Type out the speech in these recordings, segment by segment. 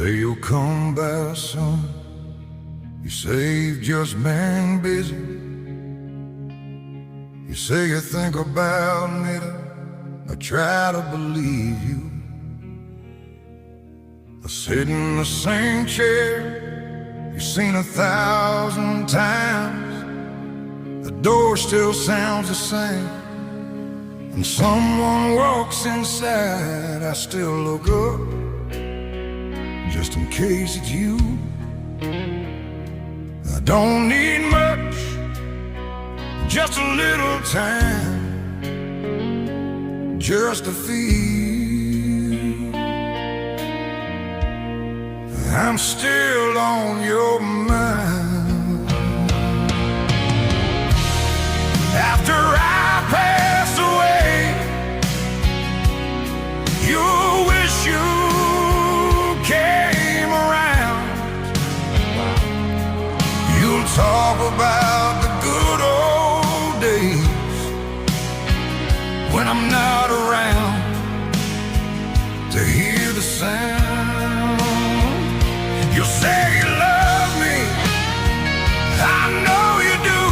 say you'll come back soon. You say you've just been busy. You say you think about me. I try to believe you. I sit in the same chair you've seen 1,000 times. The door still sounds the same. When someone walks inside, I still look up, just in case it's you. I don't need much, just a little time, just to feel I'm still on your mind. After I pass away, you'll wish you came around. You'll talk about the good old days when I'm not around to hear the sound. You'll say you love me, I know you do,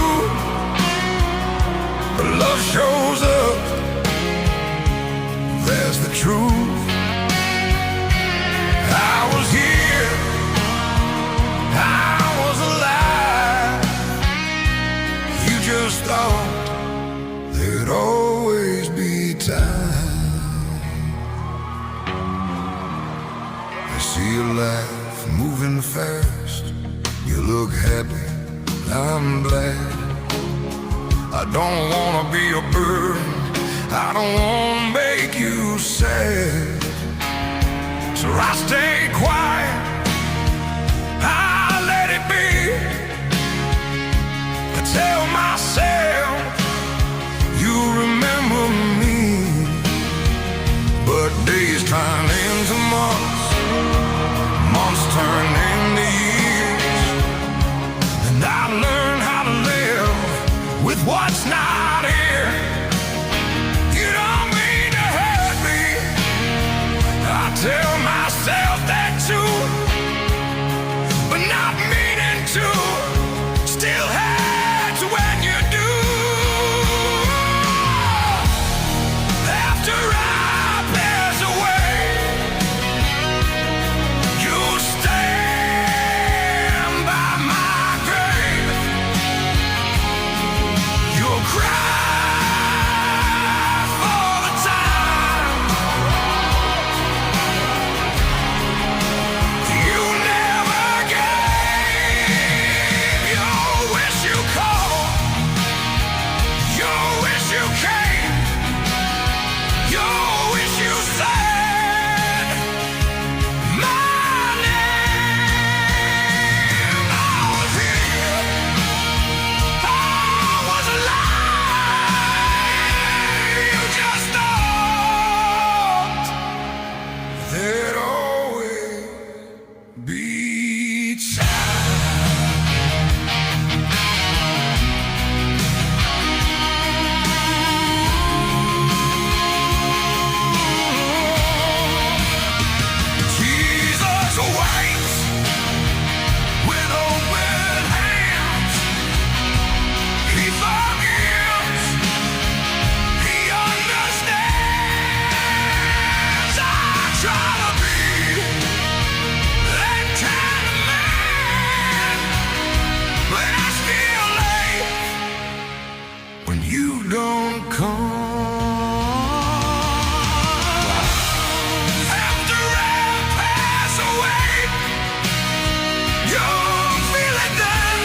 but love shows up, that's the truth. I was here, I was alive. You just thought there'd always be time. I see your life moving fast. You look happy, I'm glad. I don't wanna be a burden, I don't wanna make you sad. So I stay quiet, I let it be. I tell myself you remember me, but days turn into months, months turn into years, and I learn how to live with what's not here. You don't mean to hurt me, I tell myself that too, but not meaning to, still hurts when you do. After I pass away, you'll stand by my grave. You'll cry for the time you never gave. Your wish you called, your wish you came, your wish you said my name. I was here, I was alive. You just thought there'd always be time. Jesus waits with open hands. He forgives, he understands. I try to be that kind of man, but I still late when you don't come. After I pass away, you'll feel it then,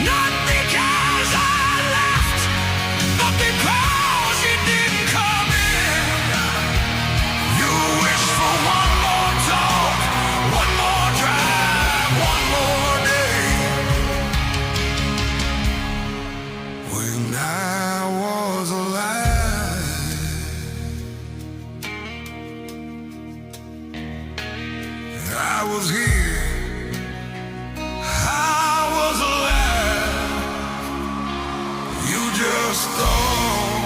not because I left, but because you didn't come in. You wish for one more talk, one more drive, one more day. When I was alive, I was here, I was alive. You just thought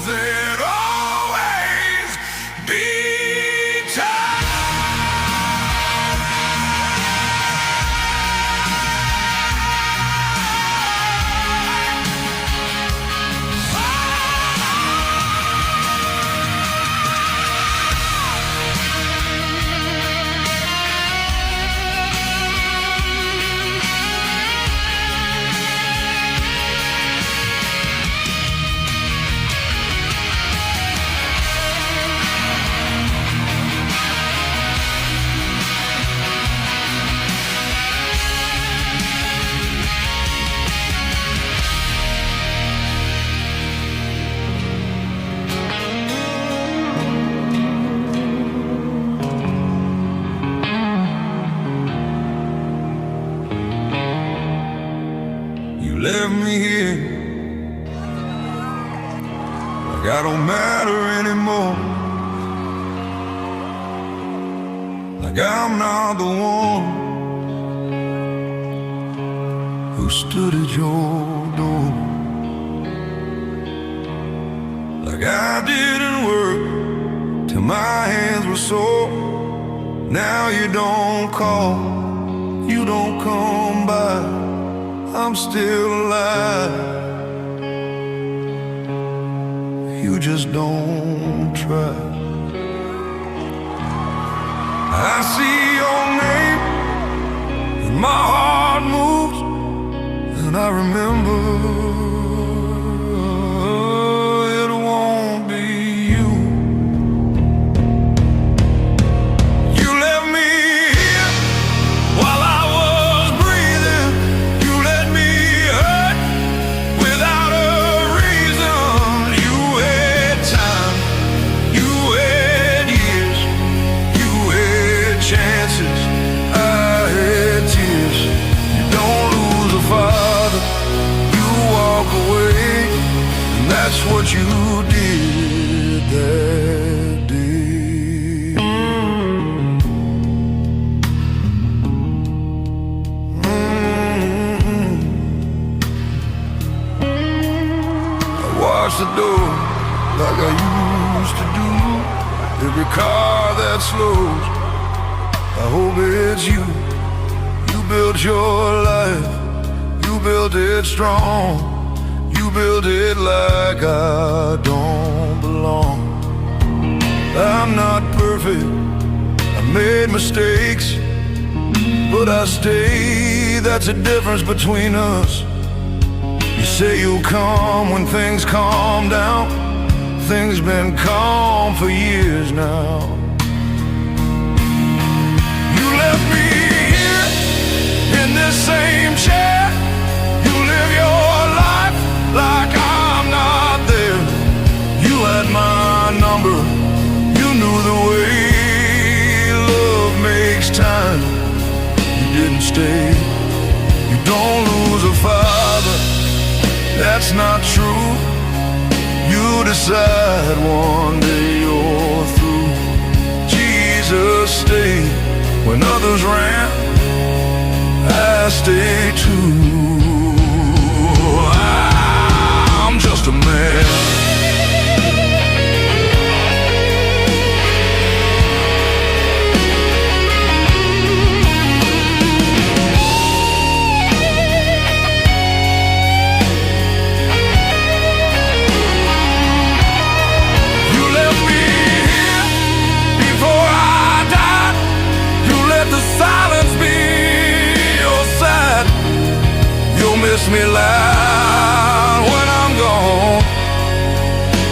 there'd always be time. left me here like I don't matter anymore, like I'm not the one who stood at your door, like I didn't work till my hands were sore. Now you don't call, you don't come by, I'm still alive. You just don't try. I see your name and my heart moves, and I remember it won't be you. You left me here while I was breathing. You let me hurt without a reason. You had time, you had years, you had chances, I had tears. You don't lose a father, you walk away, and that's what you did that day. I watch the door like I used to do. Every car that slows, I hope it's you. You built your life, you built it strong, you built it like I don't belong. I'm not perfect, I made mistakes, but I stay, that's the difference between us. You say you'll come when things calm down, things been calm for years now. You left me here in this same chair. You live your life like I'm not there. You had my number, you knew the way love makes time. You didn't stay, you don't lose a father, that's not true. You decide one day you're through. Jesus stayed when others ran, I stay too. I'm just a man. You left me here before I died. You let the silence be your side. You'll miss me loud when I'm gone,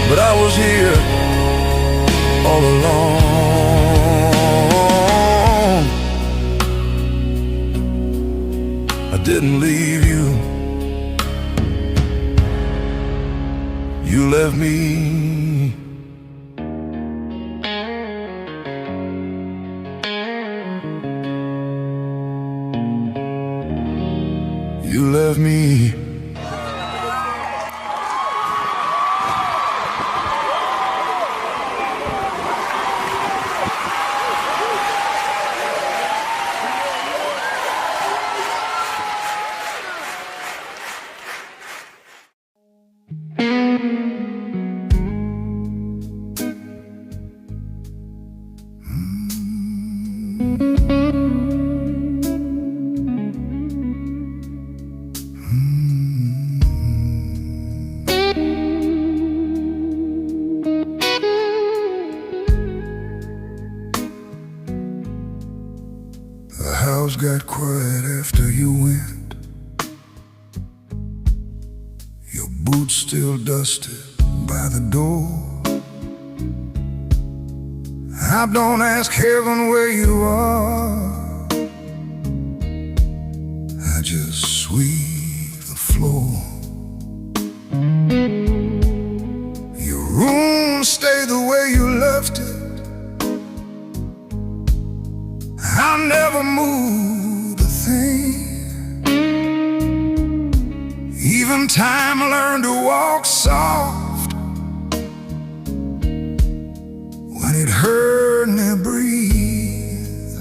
but I was here all along. I didn't leave you, you left me. You left me. The house got quiet after you went. Your boots still dusted by the door. I don't ask heaven where you are, I just sweep the floor. Your room stay the way you left it. I never moved a thing. one time I learned to walk soft when it hurt me breathe.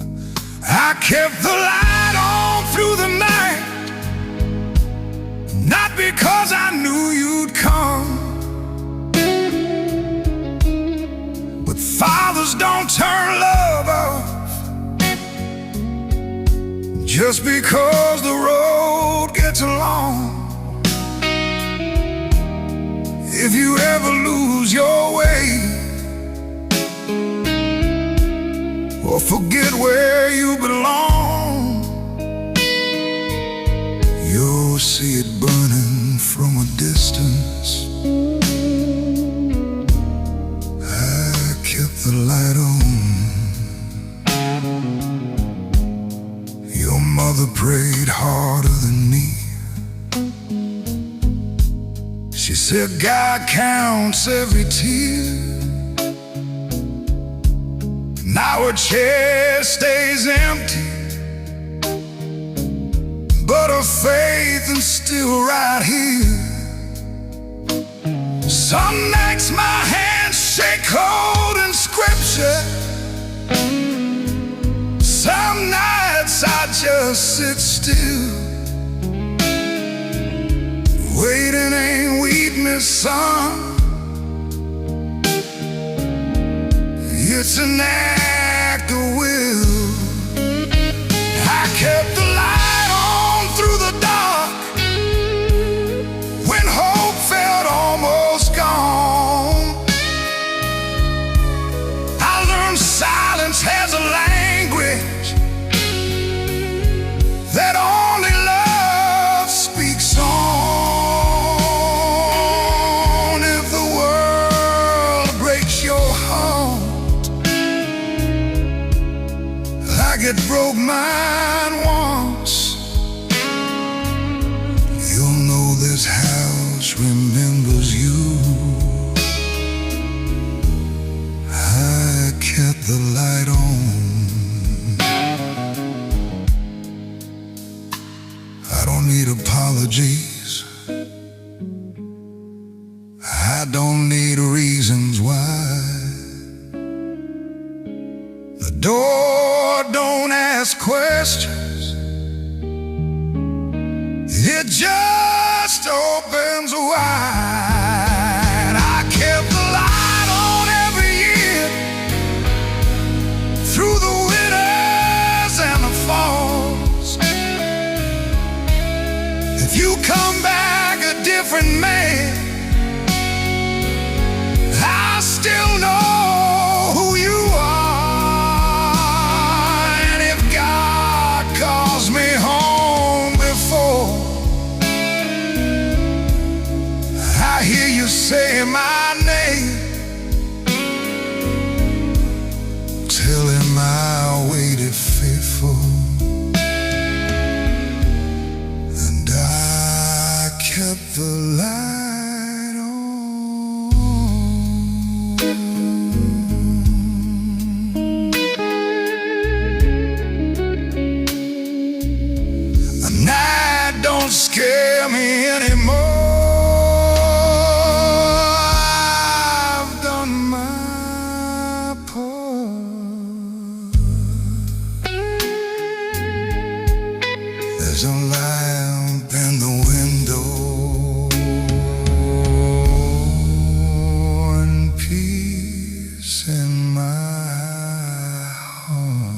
I kept the light on through the night, not because I knew you'd come, but fathers don't turn love off just because the road gets long. If you ever lose your way or forget where you belong, you'll see it burning from a distance. I kept the light on. Your mother prayed harder than me. She said God counts every tear. Now her chair stays empty, but her faith is still right here. Some nights my hands shake cold in scripture. Some nights I just sit still. Waiting ain't weakness, son. It's an act of will. I kept the light on through the dark when hope felt almost gone. I learned silence has a language that only love speaks on. If the world breaks your heart like it broke mine once, you'll know this house remembers you. I kept the light on. I don't need apologies. I don't need reasons why. The door don't ask questions, it just opens wide. I kept the light on every year, through the winters and the falls. If you come back a different man, I still know who you are. And if God calls me home before I hear you say my name, tell him I waited faithful, and I kept the light on. A night don't scare me anymore. I've done my part. There's a lamp in the window and peace in my heart.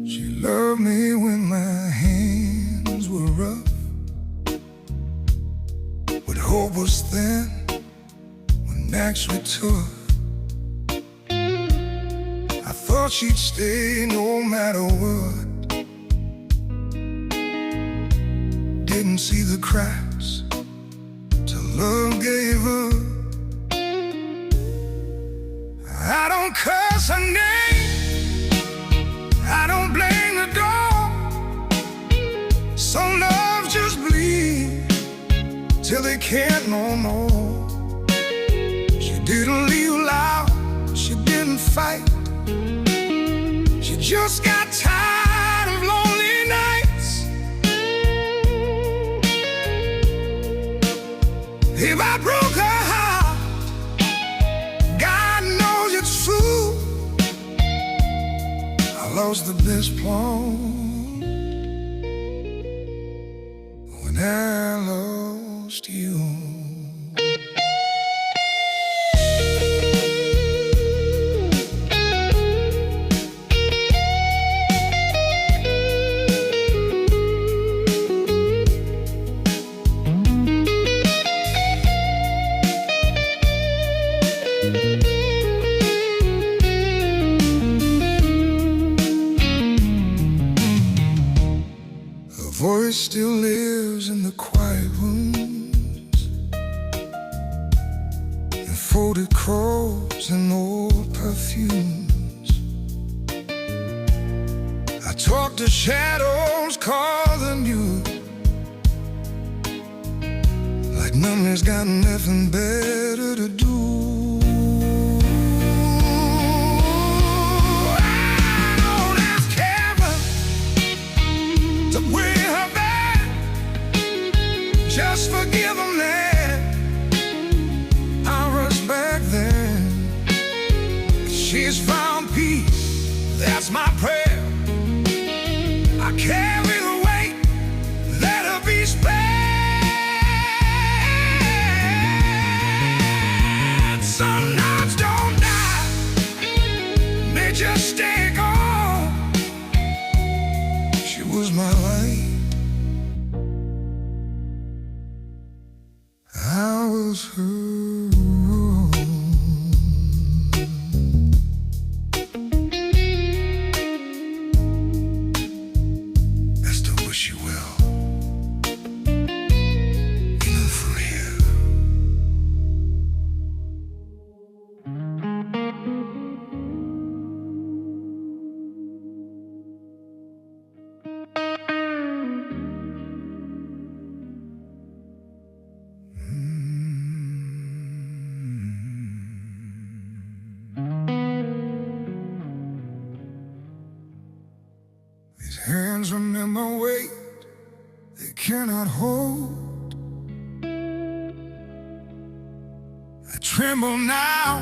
She loved me when my hands were rough, when hope was thin, when nights were tough. thought she'd stay no matter what. Didn't see the cracks till love gave her. I don't curse her name, I don't blame the dog. Some love just bleed till they can't no more. She didn't leave loud, she didn't fight. She just got tired of lonely nights. If I broke her heart, God knows it's true. I lost the best part when I lost you. Her voice still lives in the quiet rooms, in folded clothes and old perfumes. I talk to shadows, call them you, like memory's got nothing better to do. Just forgive them then. I rush back then. She's found peace, that's my prayer. I carry the weight, let her be spared. Some nights don't die, they just stay gone. She was my light, I was her. I still wish you well, even from here. These hands remember weight they cannot hold. I tremble now,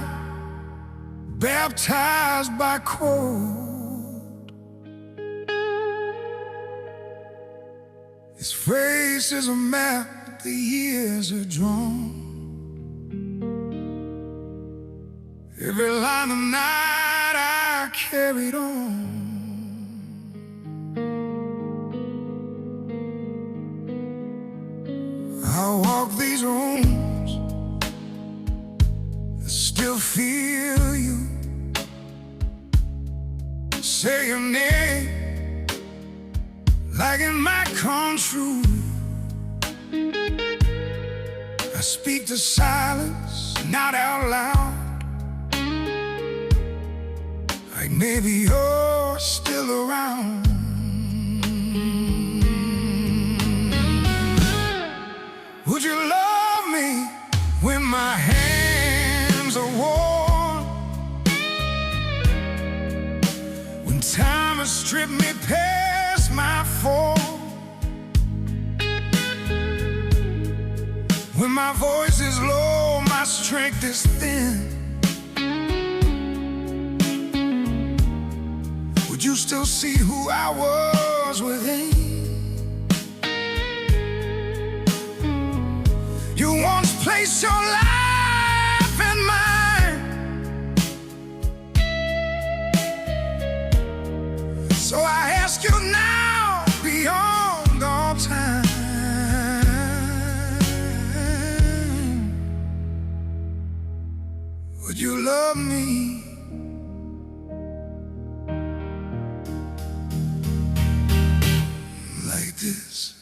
baptized by cold. His face is a map the years are drawn. Every line of night I carried on. I walk these rooms, I still feel you. Say your name like it might come true. I speak to silence, not out loud, like maybe you're still around. Would you love me when my hands are worn? When time has stripped me past my fall? When my voice is low, my strength is thin? Would you still see who I was within? You once placed your life in mine, so I ask you now, beyond all time, would you love me years.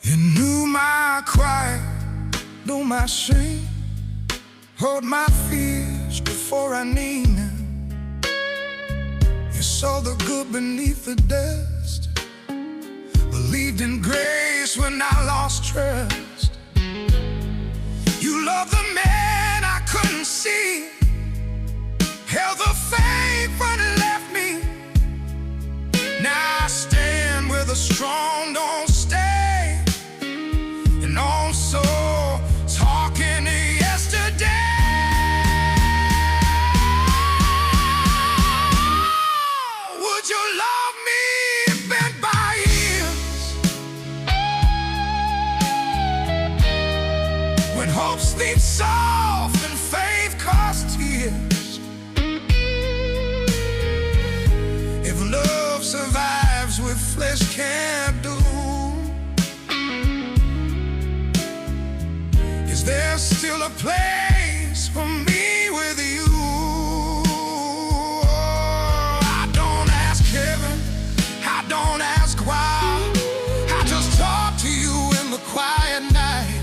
You knew my cry, knew my shame, heard my fears before I named them. You saw the good beneath the dust, believed in grace when I lost trust. You loved the man I couldn't see, held the faith when it left me. Now I stand where the strong don't stay, and also talking to yesterday. Would you love me bent by years, when hope sleeps soft and faith casts tears? If love survives what flesh can't do, is there still a place for me with you? I don't ask heaven, I don't ask why, I just talk to you in the quiet night.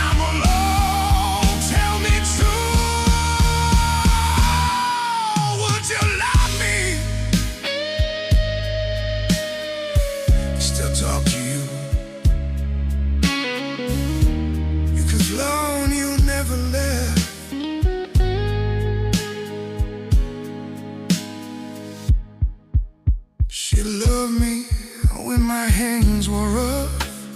I'm alone, tell me true. Would you love me? Still talk to you, because alone you never left. She loved me when my hands were rough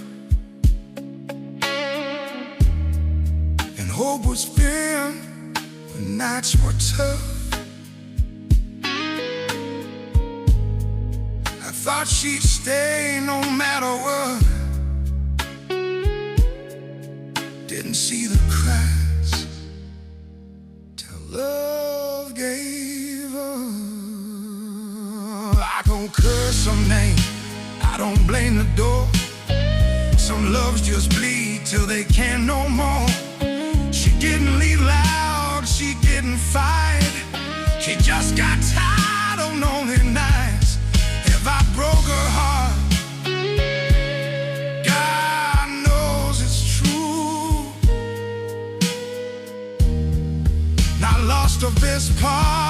and hope was thin when nights were tough. I thought she'd stay no matter what, didn't see the cracks till love gave up. I don't curse some name, I don't blame the door. Some loves just bleed till they can't no more. She didn't leave loud, she didn't fight, she just got tired of lonely nights. If I broke her heart, God knows it's true. Not lost of this part,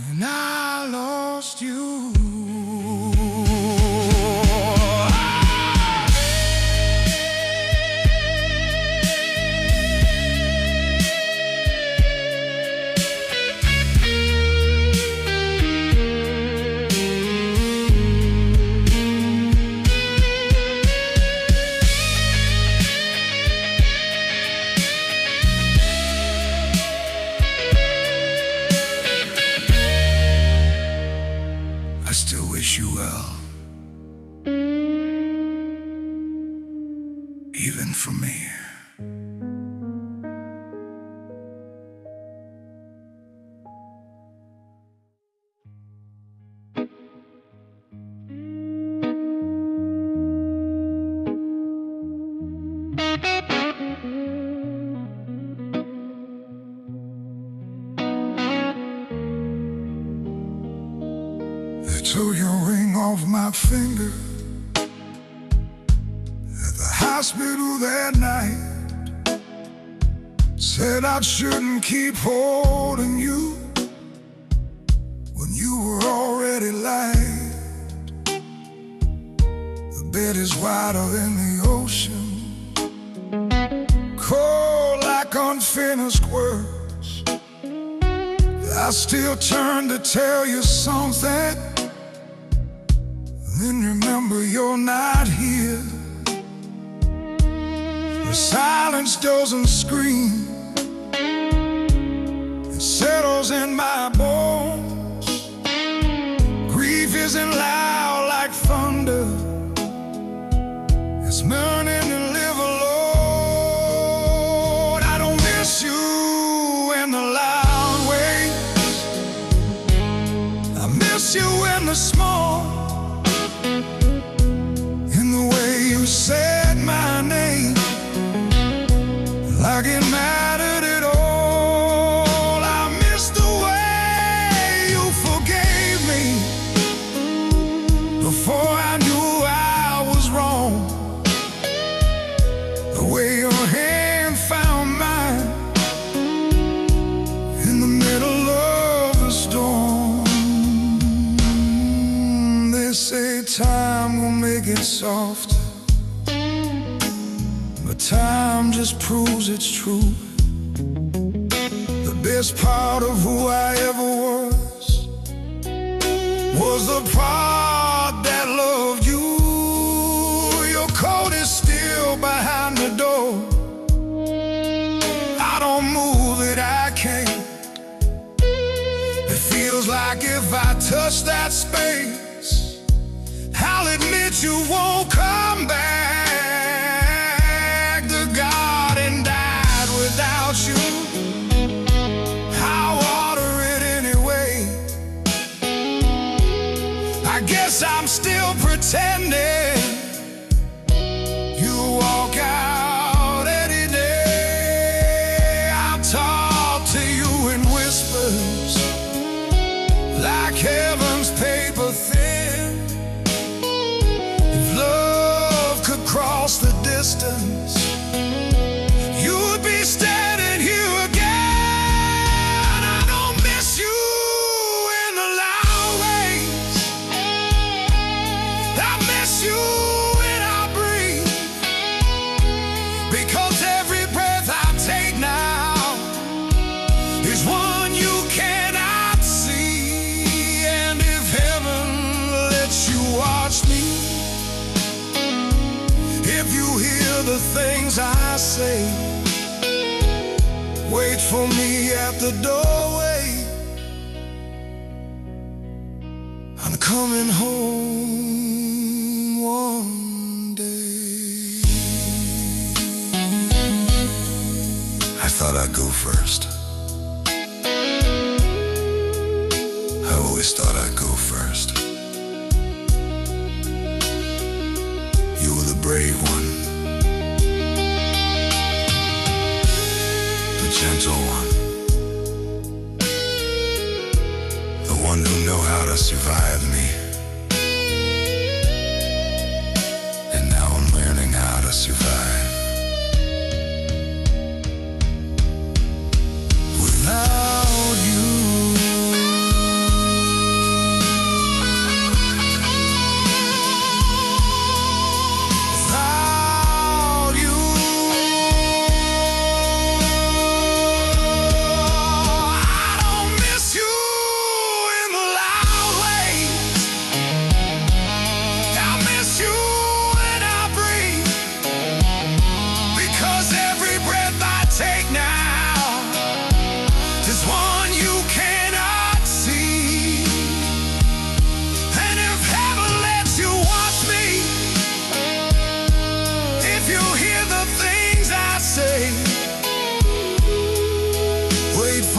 and I lost you. I still wish you well, even from me. They took your ring off my finger at the hospital that night. Said I shouldn't keep holding you when you were already light. The bed is wider than the ocean, cold like unfinished words. I still turn to tell you something, then remember you're not here. The silence doesn't scream, it settles in my bones. Grief isn't loud like thunder, it's learning to live alone. I don't miss miss you in the small, in the way you said my name, like it mattered at all. I miss the way you forgave me before I knew I was wrong, the way your hand found mine in the middle of the storm. They say time will make it softer, but time just proves it's true. The best part of who I ever was the part that loved you. Your coat is still behind the door. I don't move that I can't. It feels like if I touch that space, I'll admit you won't come back. The garden died without you. I'll water it anyway. I guess I'm still pretending. You walk out any day. I'll talk to you in whispers, like heaven's paper thin. If love could cross the distance, you would be standing here again. I don't miss you in the loud ways. I miss you when I breathe, because every breath I take now is one you cannot see. And if heaven lets you watch me, if you hear the things I say, wait for me at the doorway. I'm coming home one day. I thought I'd go first. I always thought I'd go first. You were the brave one, the gentle one, the one who knew how to survive me. And now I'm learning how to survive without you.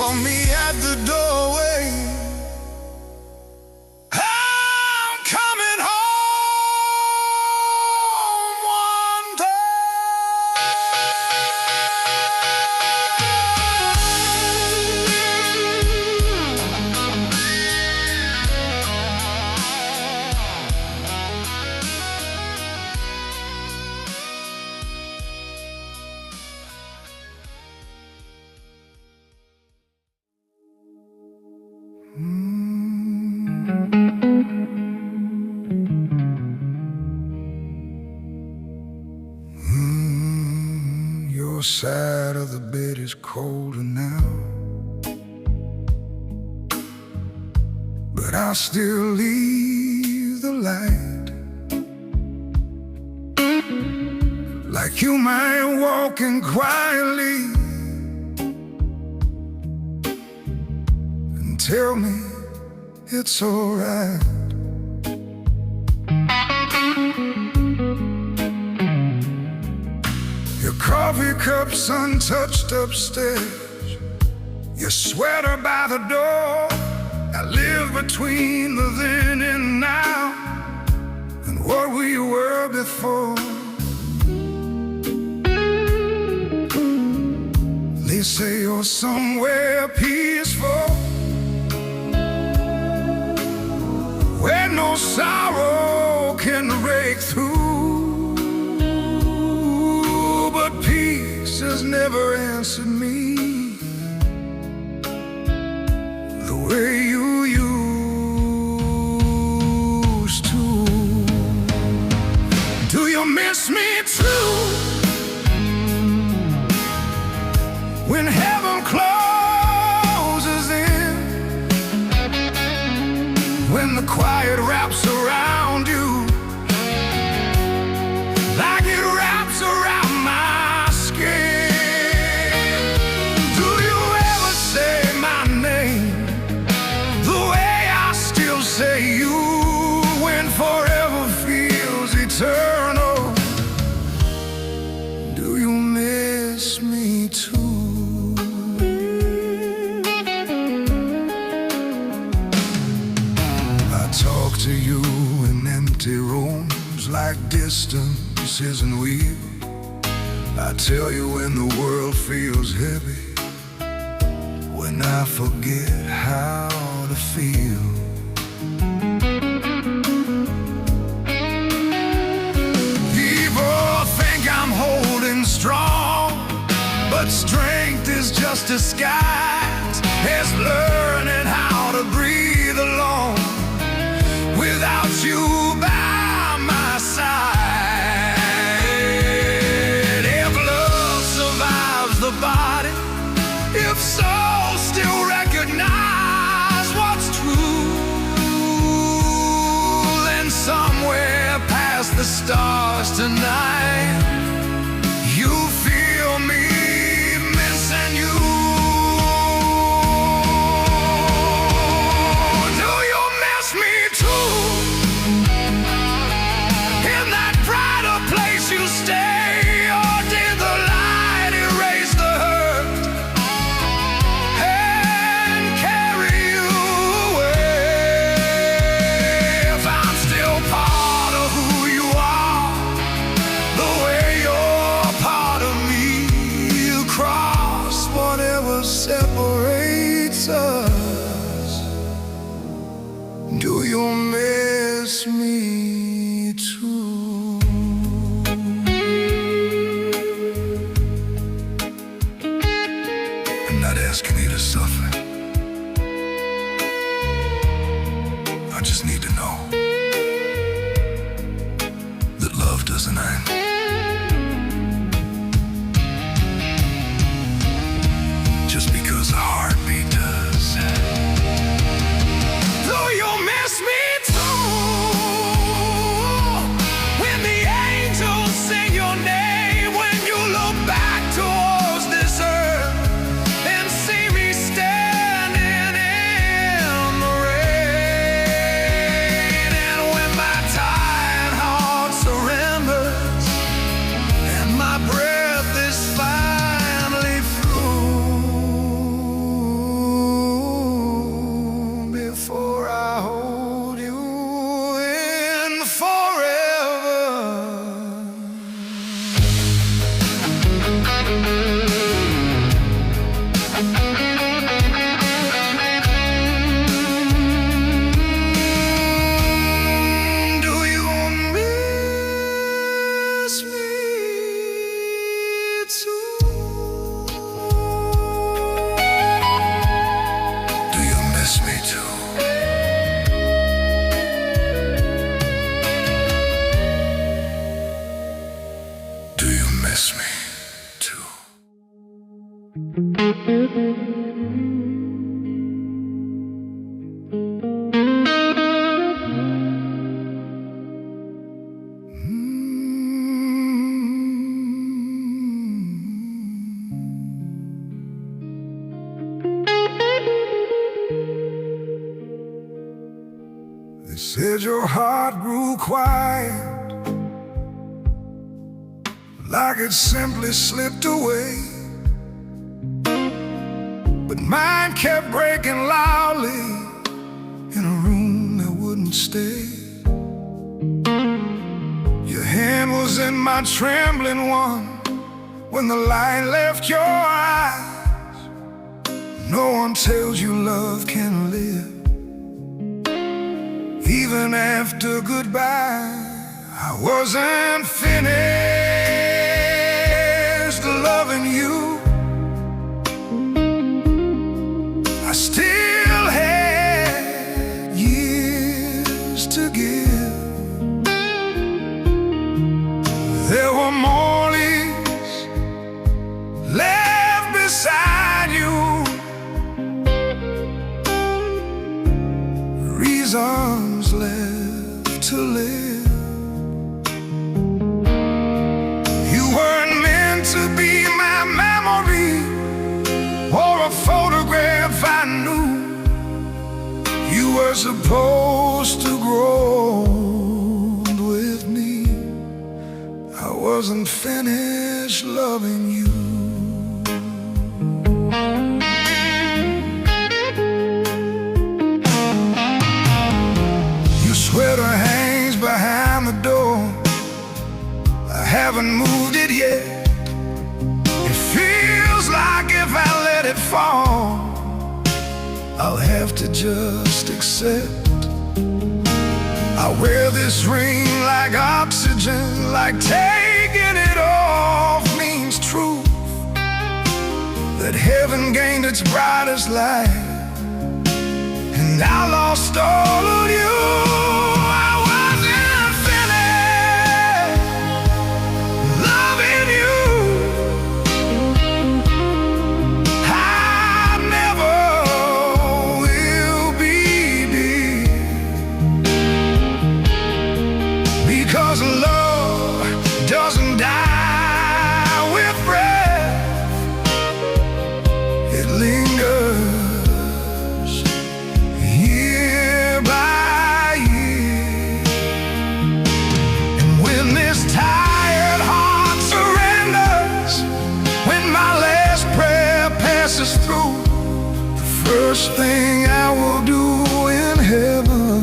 For me at the doorway. I'm coming home one Your side of the bed is colder now, but I'll still leave the light. Like you might walk in quietly and tell me it's alright. Your coffee cup's untouched upstairs, your sweater by the door. I live between the then and now, and what we were before. They say you're somewhere peaceful, where no sorrow can break through. But peace has never answered me the way you used to. Do you miss me too? When heaven closes in, when the quiet wraps around you like it wraps around my skin. Do you ever say my name the way I still say you, when forever feels eternal? Do you miss me too? Talk to you in empty rooms like distance isn't real. I tell you when the world feels heavy, when I forget how to feel. People think I'm holding strong, but strength is just disguise. It's learning how to breathe alone without you by my side. If love survives the body, if souls still recognize what's true, then somewhere past the stars tonight, you feel me missing you. Separates us. Do you miss me too? I'm not asking you to suffer. I just need to know that love doesn't end. Just because a heartbeat does. Do you miss me too? When the angels sing your name, when you look back towards this earth and see me standing in the rain, and when my tired heart surrenders and my breath is finally through, before I hold you in forever. Do you miss me too? Do you miss me too? Do you miss me too? They said your heart grew quiet, like it simply slipped away. But mine kept breaking loudly wouldn't stay. Your hand was in my trembling one when the light left your eyes. No one tells you love can live even after goodbye. I wasn't finished loving you. I still had years to give. There were mornings left beside you, reasons left to live. You weren't meant to be my memory or a photograph I knew. You were supposed to grow with me. I wasn't finished loving you. Your sweater hangs behind the door. I haven't moved it yet. It feels like if I let it fall, I'll have to just accept. I wear this ring like oxygen, like taking it off means truth, that heaven gained its brightest light, and I lost all of you. I wasn't finished loving you. I never will be, dear, because love doesn't die with breath. It lingers year by year. And when this tired heart surrenders, when my last prayer passes through, the first thing I will do in heaven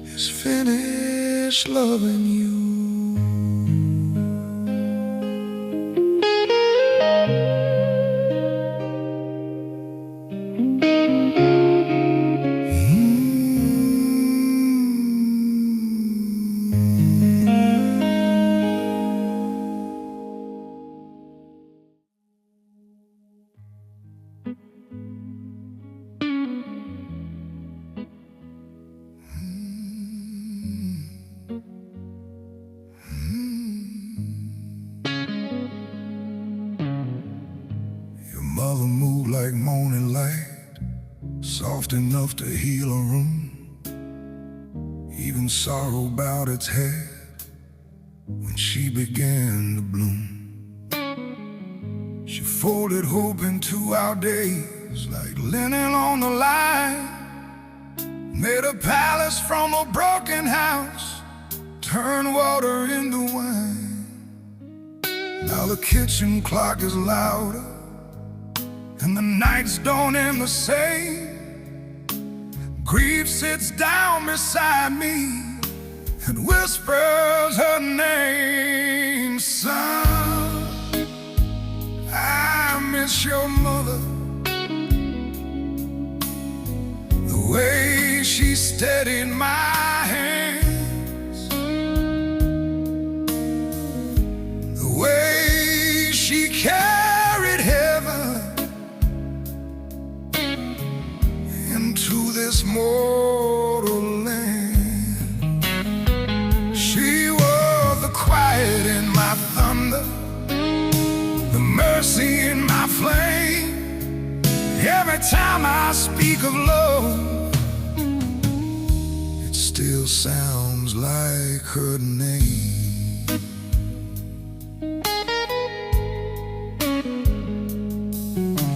is finish loving you. Mother moved like morning light, soft enough to heal a room. Even sorrow bowed its head when she began to bloom. She folded hope into our days like linen on the line, made a palace from a broken house, turned water into wine. Now the kitchen clock is louder and the nights don't end the same. Grief sits down beside me and whispers her name. Son, I miss your mother, the way she steadied my hands, the way she carried heaven into this mortal land. She was the quiet in my thunder, the mercy in my flame. Every time I speak of love, it still sounds like her name.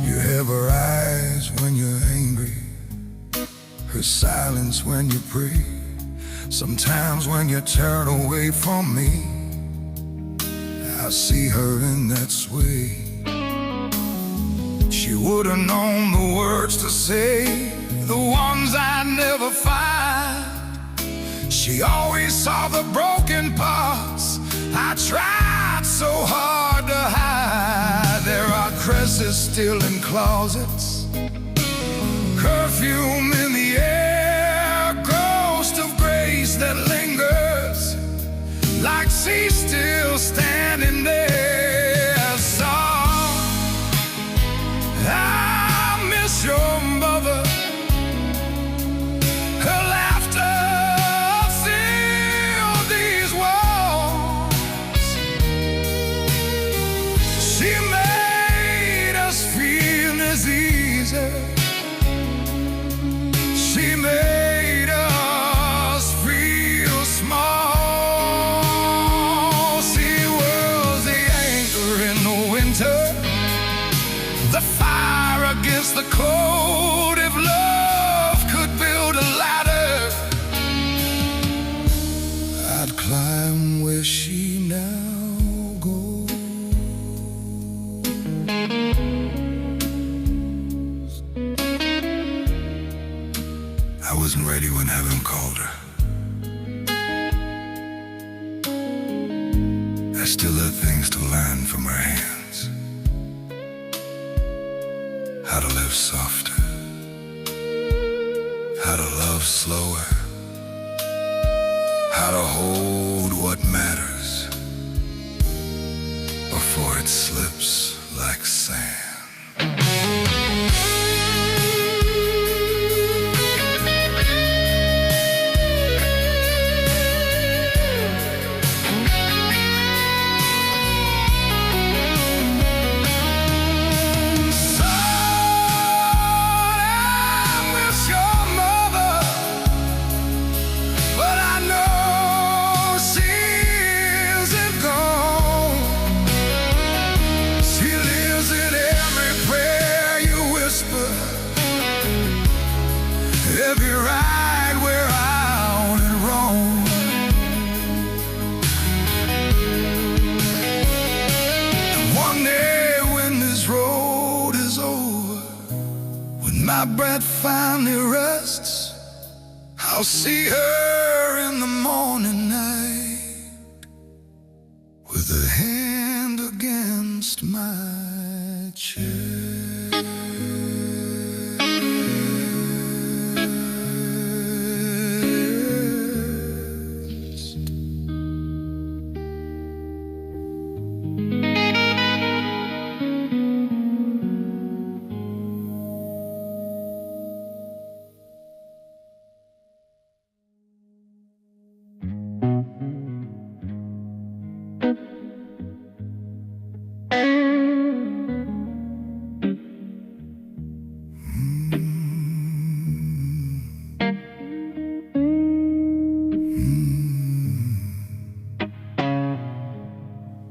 You have her eyes when you're angry, her silence when you pray. Sometimes when you turn away from me, I see her in that sway. She would've known the words to say, the ones I never find. She always saw the broken parts I tried so hard to hide. There are cresses still in closets, perfume in the air, ghost of grace that lingers like she's still standing there. So I miss your mother. Her laughter filled these walls. She made us feel as easy. She made us feel small. She was the anchor in the winter, the fire against the cold. If love could build a ladder, I'd climb where she now goes. I wasn't ready when heaven called her. I still had things to learn from her hands. How to live softer, how to love slower, how to hold what matters before it slips like sand. Every ride we're out and wrong. And one day when this road is over, when my breath finally rests, I'll see her in the morning light, with a hand against my chest.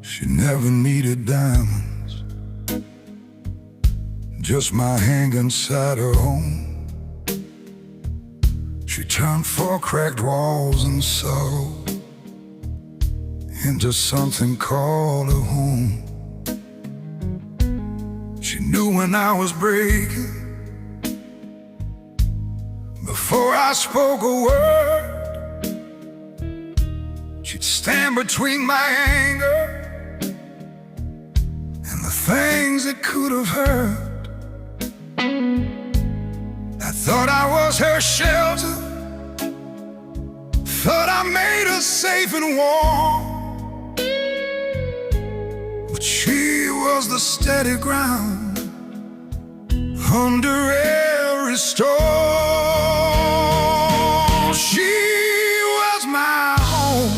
She never needed diamonds, just my hand inside her home. She turned 4 cracked walls and sorrow into something called a home. She knew when I was breaking before I spoke a word. She'd stand between my anger and the things that could have hurt. I thought I was her shelter, thought I made her safe and warm, but she was the steady ground under every storm. She was my home,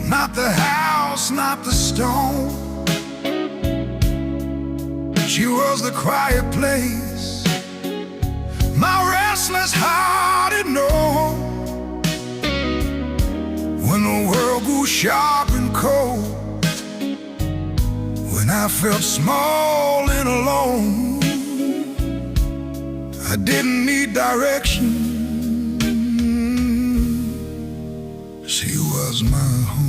not the house, not the stone. She was the quiet place my restless heart had known. When the world grew sharp and cold, when I felt small and alone, I didn't need direction. She was my home.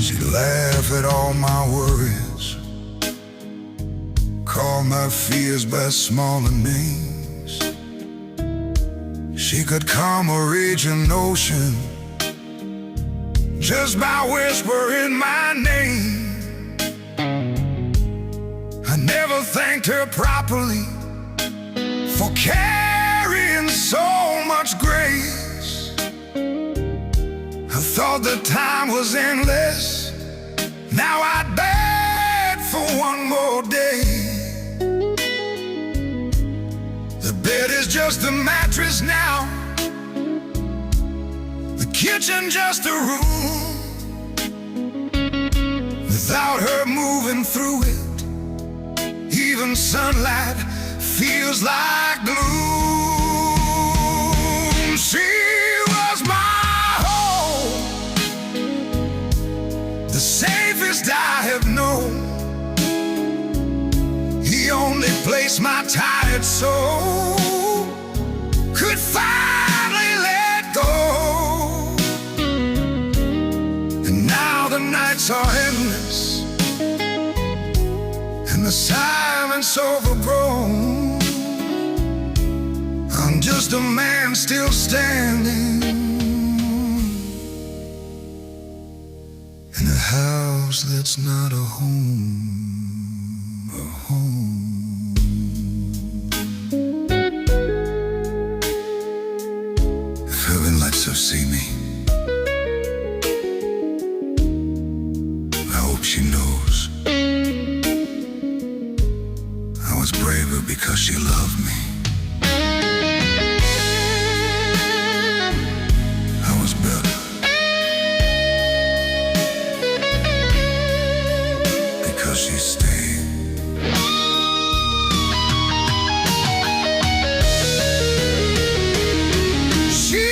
She'd laugh at all all my worries, call my fears by smaller names. She could calm a raging ocean just by whispering my name. I never thanked her properly for carrying so much grace. I thought the time was endless. Now I'd beg for one more day. The bed is just a mattress now, the kitchen just a room. Without her moving through it, even sunlight feels like gloom. She was my home, the safest I have known, the only place my tired soul could finally let go. And now the nights are endless and the silence overgrown. I'm just a man still standing in a house that's not a home, a home. If heaven lets her see me, I hope she knows I was braver because she loved me. I was better because she stayed. She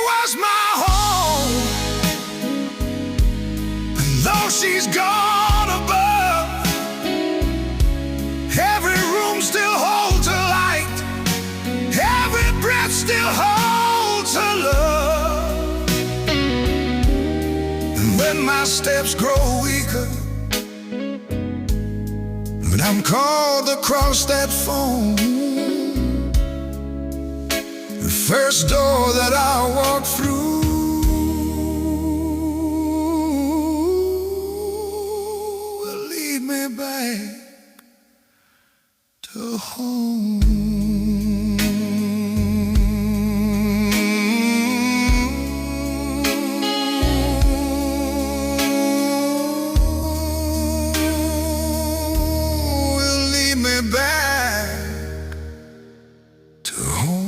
was my home, and though she's gone above, every room still holds a light, every breath still holds her love. And when my steps grow weaker, when I'm called across that phone, the first door that I walk through will lead me back to home. Will lead me back to home.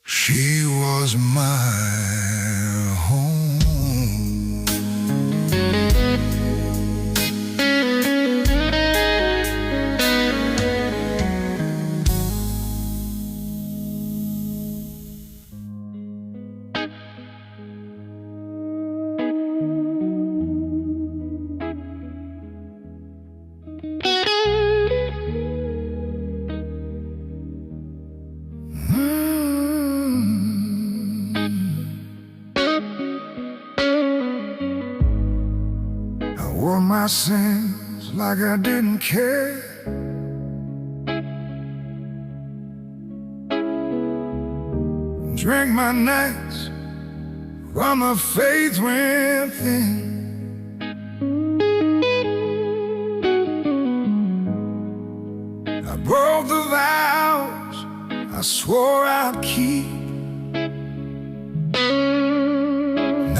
She was my home. I wore my sins like I didn't care. Drank my nights while my faith went thin. I broke the vows I swore I'd keep.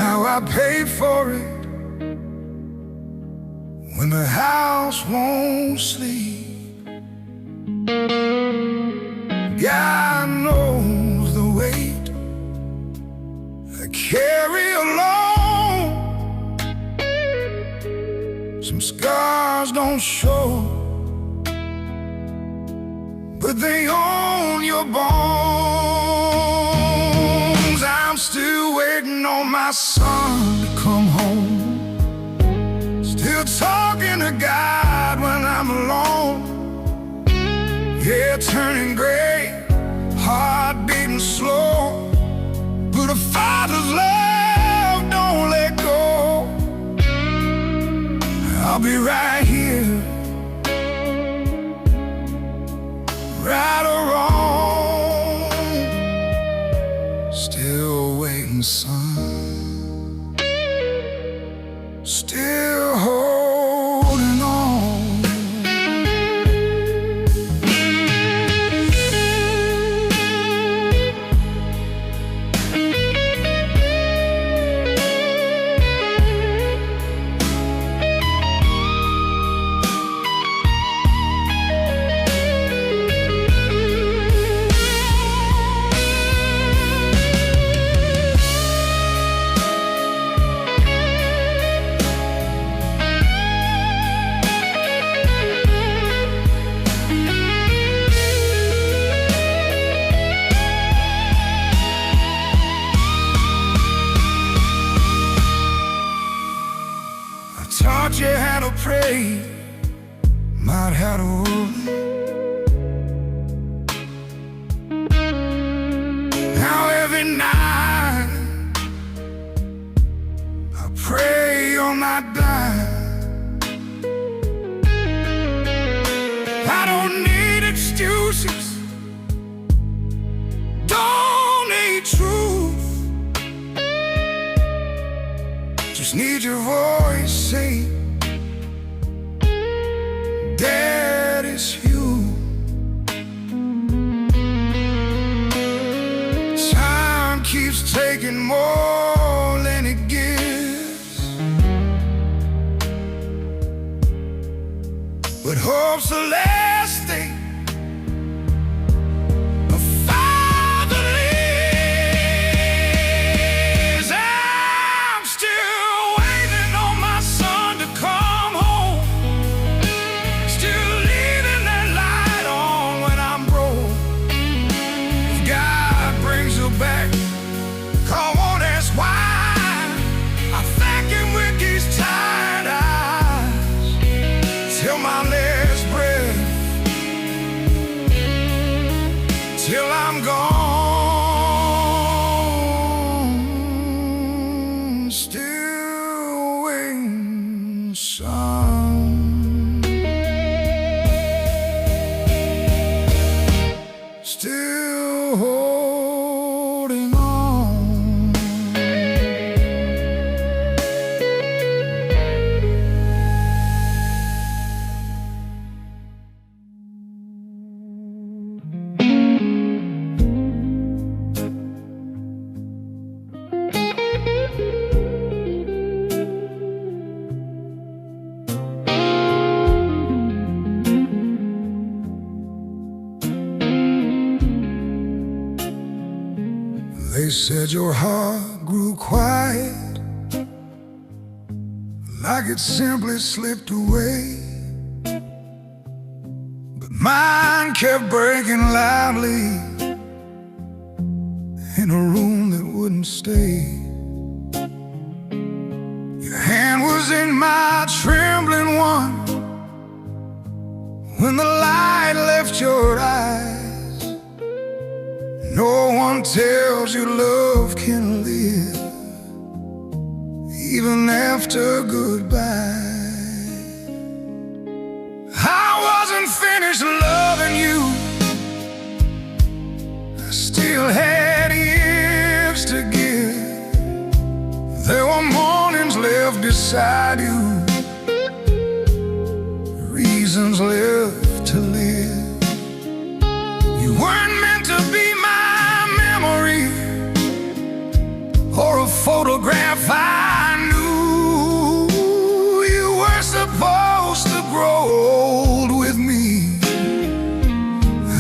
Now I pay for it when the house won't sleep. God knows the weight I carry alone. Some scars don't show, but they own your bones. I'm still waiting waiting on my son to come home. Still talking to God when I'm alone. Yeah, turning gray, heart beating slow, but a father's love don't let go. I'll be right here, right or wrong, still waiting, son, still holding on. Taught you how to pray, might how to work. Now every night I pray you're not dying. I don't need excuses, don't need truth, just need your voice say, Dad, it's you. Time keeps taking more than it gives, but hope's the last thing a father leaves. I'm still waiting on my son to come home, still leaving that light on when I'm broke. If God brings you back, I won't ask why. I thank him with these tired eyes till my last breath, till I'm gone. Still waiting, son, still holding on. They said your heart grew quiet, like it simply slipped away, but mine kept breaking loudly in a room that wouldn't stay. Your hand was in my trembling one when the light left your eyes. No one tells you love can live even after goodbye. I wasn't finished loving you, I still had years to give. There were mornings left beside you, reasons left to live. You weren't meant to be my memory or a photograph I knew. You were supposed to grow old with me.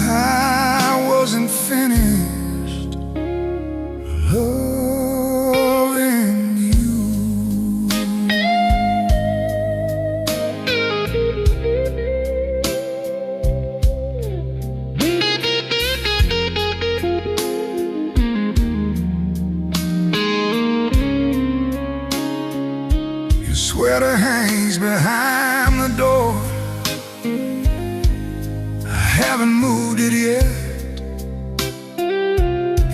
I wasn't finished loving you. Your sweater hangs behind the door. I haven't moved it yet.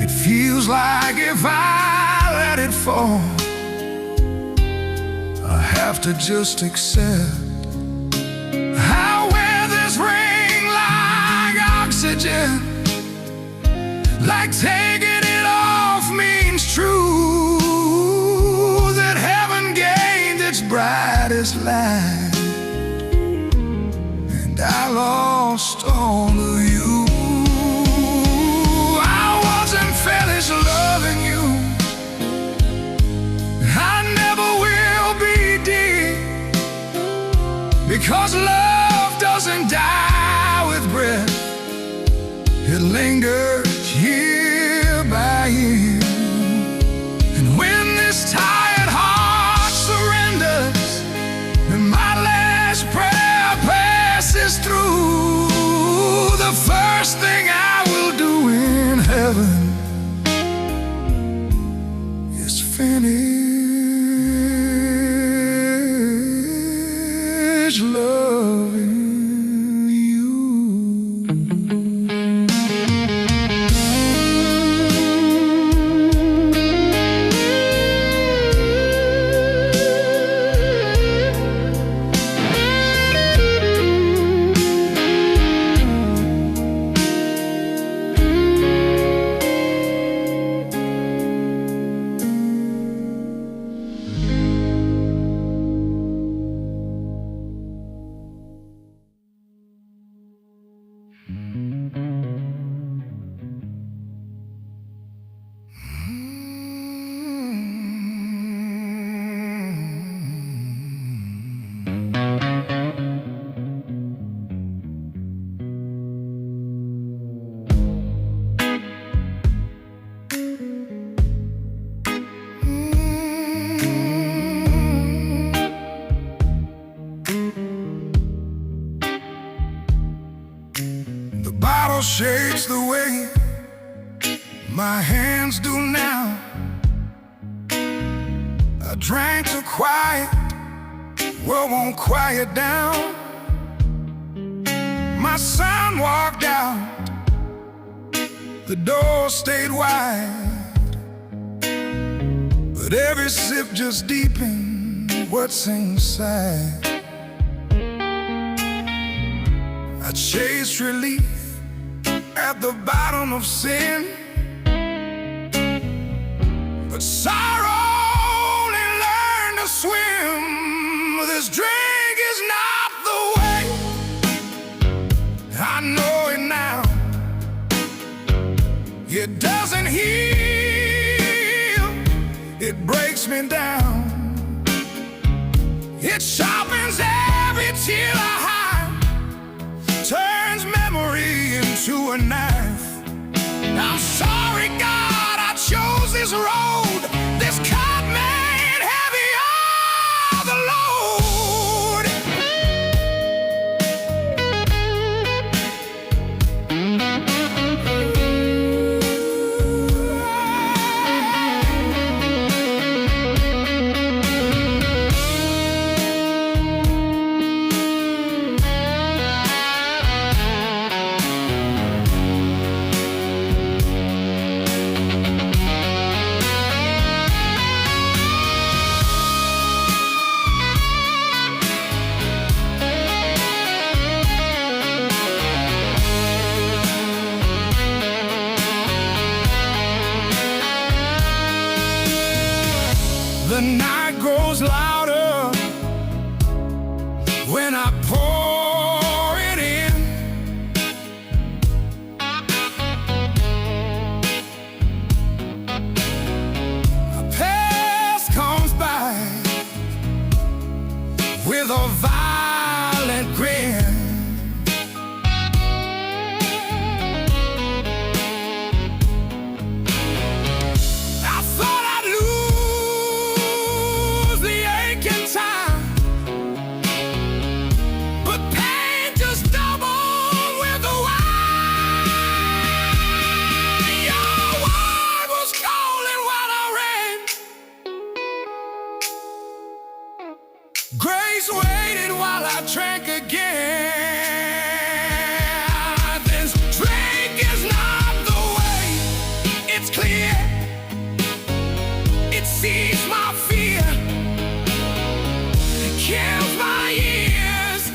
It feels like if I let it fall, I have to just accept. I wear this ring like oxygen, like taking it off means true, that heaven gained its brightest light, and I lost all of you. I wasn't finished loving you, I never will be, dear, because love doesn't die with breath. It lingers year by year. And when this tired heart surrenders and my last prayer passes through, the first thing I will do in heaven is finish loving you. The bottle shakes the way my hands do now. I drank too quiet, world won't quiet down. My son walked out, the door stayed wide, but every sip just deepened what's inside. I chased relief at the bottom of sin, but sorrow only learned to swim. This drink is not the way, I know it now. It doesn't heal, it breaks me down. It sharpens every tear I hide, turns memory into a knife. I'm sorry, God, I chose this road. This cut made heavier the load. The night grows louder when I pour it in. A past comes by with a violent grin. I thought I'd lose the aching time, but pain just doubled with the wine. Your wine was calling while I ran. Grace waited while I drank again. This drink is not the way. It's clear. It sees my fear. It kills my ears.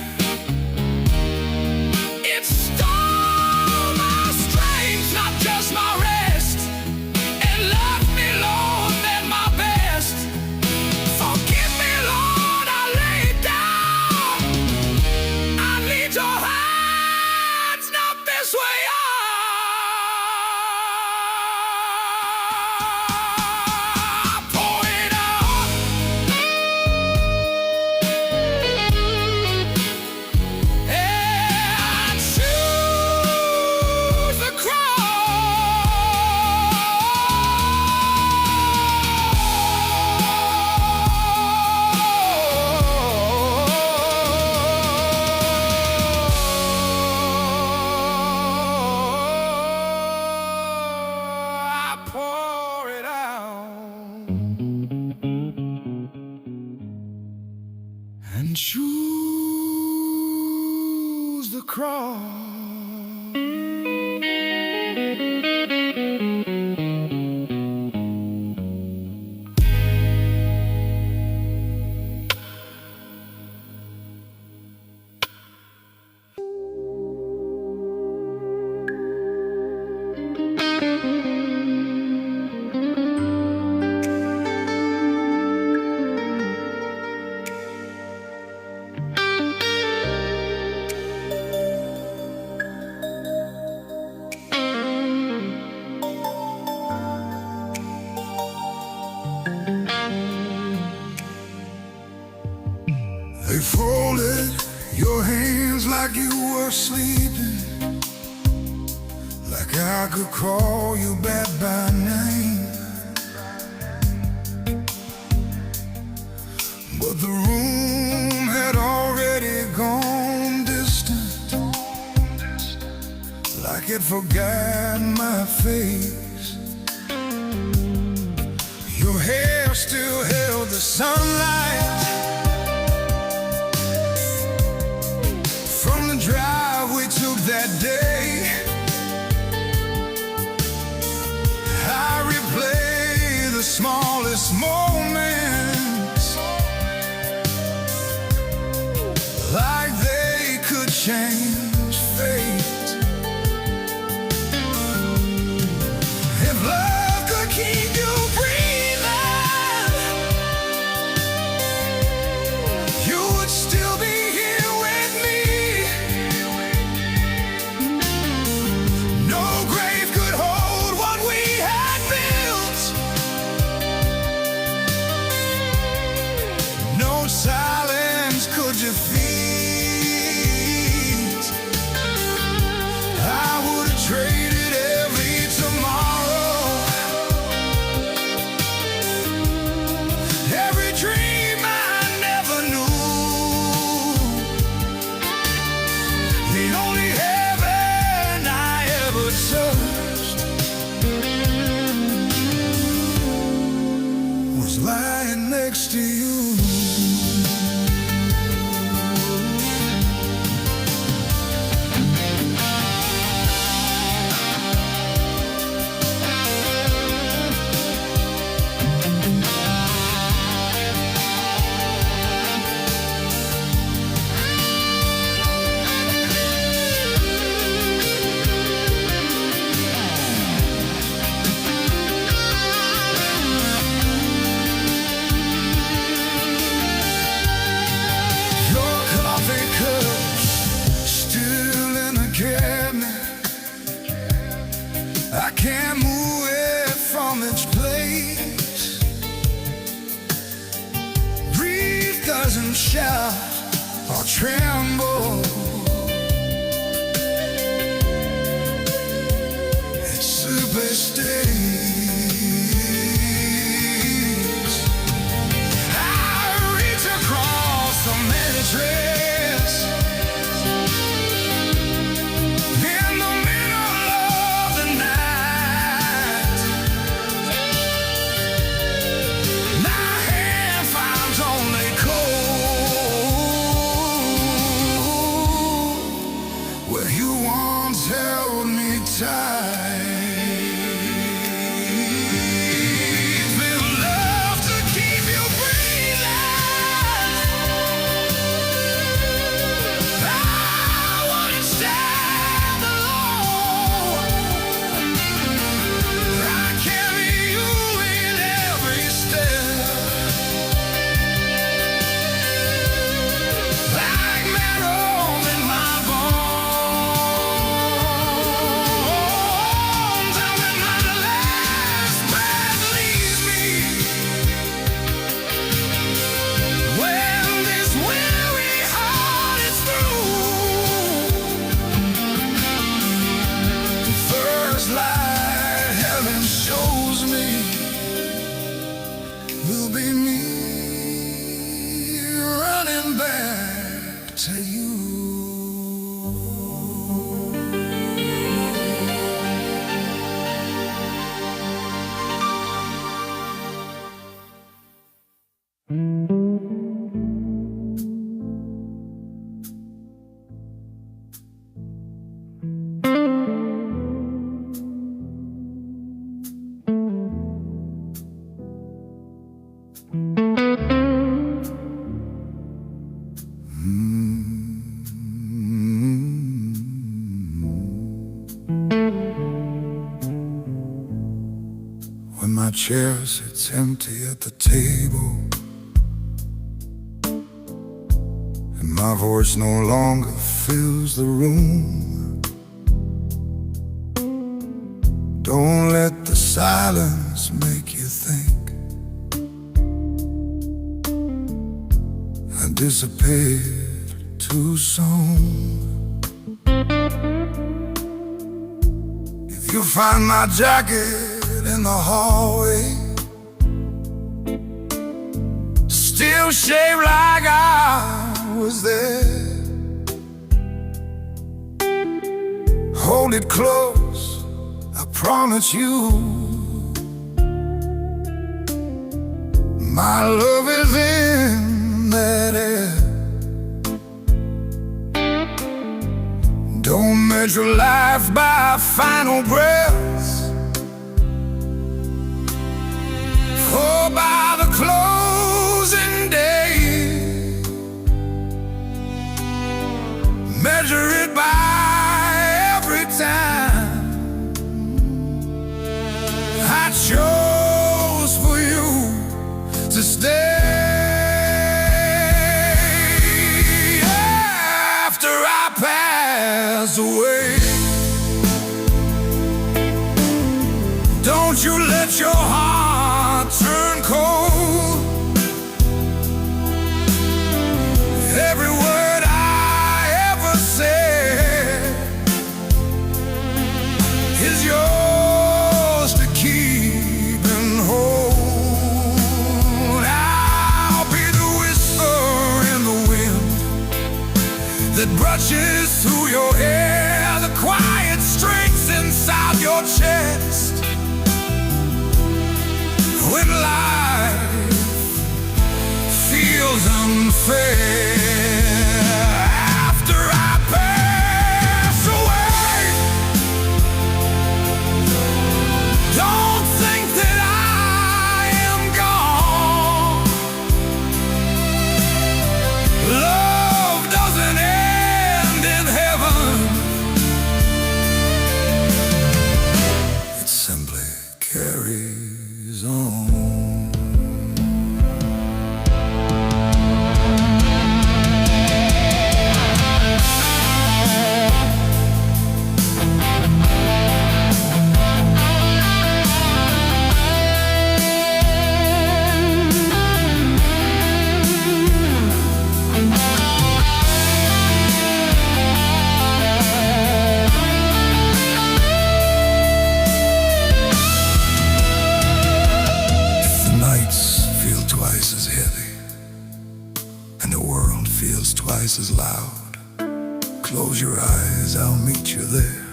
It stole my strength, not just my rest, and left me lower than my best. Forgive me, Lord, I lay down. I need your hands, not this way. I pour it out. And choose the I pour it out and choose the cross. They folded your hands like you were sleeping, like I could call you back by name. But the room had already gone distant, like it forgot my face. Your hair still held the sunlight from the drive we took that day. I replay the smallest moments like they could change fate. If love could keep you breathing, you would still be here with me. No grave could hold what we had built. No silence could defeat. I would have traded every tomorrow, every dream I never knew. The only heaven I ever touched was lying next to you. Your coffee cups still in the cabinet. I can't move it from its place. Grief doesn't shout or tremble. It simply stays. I reach across the mattress in the middle of the night. My hand finds only cold. to you. When my chair sits empty at the table and my voice no longer fills the room, don't let the silence make you think I disappeared too soon. If you find my jacket in the hallway, still shaped like I was there, hold it close, I promise you. My love is in that air. Don't measure life by final breaths, or by the closing day. Measure it by every time I chose for you to stay. After I pass away, don't you let your heart turn cold. Every word I ever said is yours to keep and hold. I'll be the whisper in the wind that brushes through your hair, the quiet strengths inside your chest when life feels unfair. After I pass away, don't think that I am gone. Love doesn't end in heaven, it simply carries on. Feels twice as loud, close your eyes, I'll meet you there.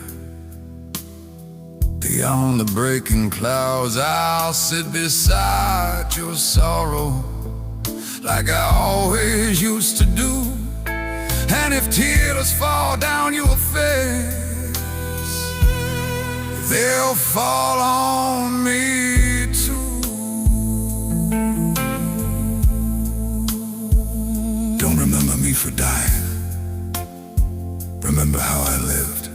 Beyond the breaking clouds, I'll sit beside your sorrow like I always used to do. And if tears fall down your face, they'll fall on me too. Don't remember me for dying. Remember how I lived.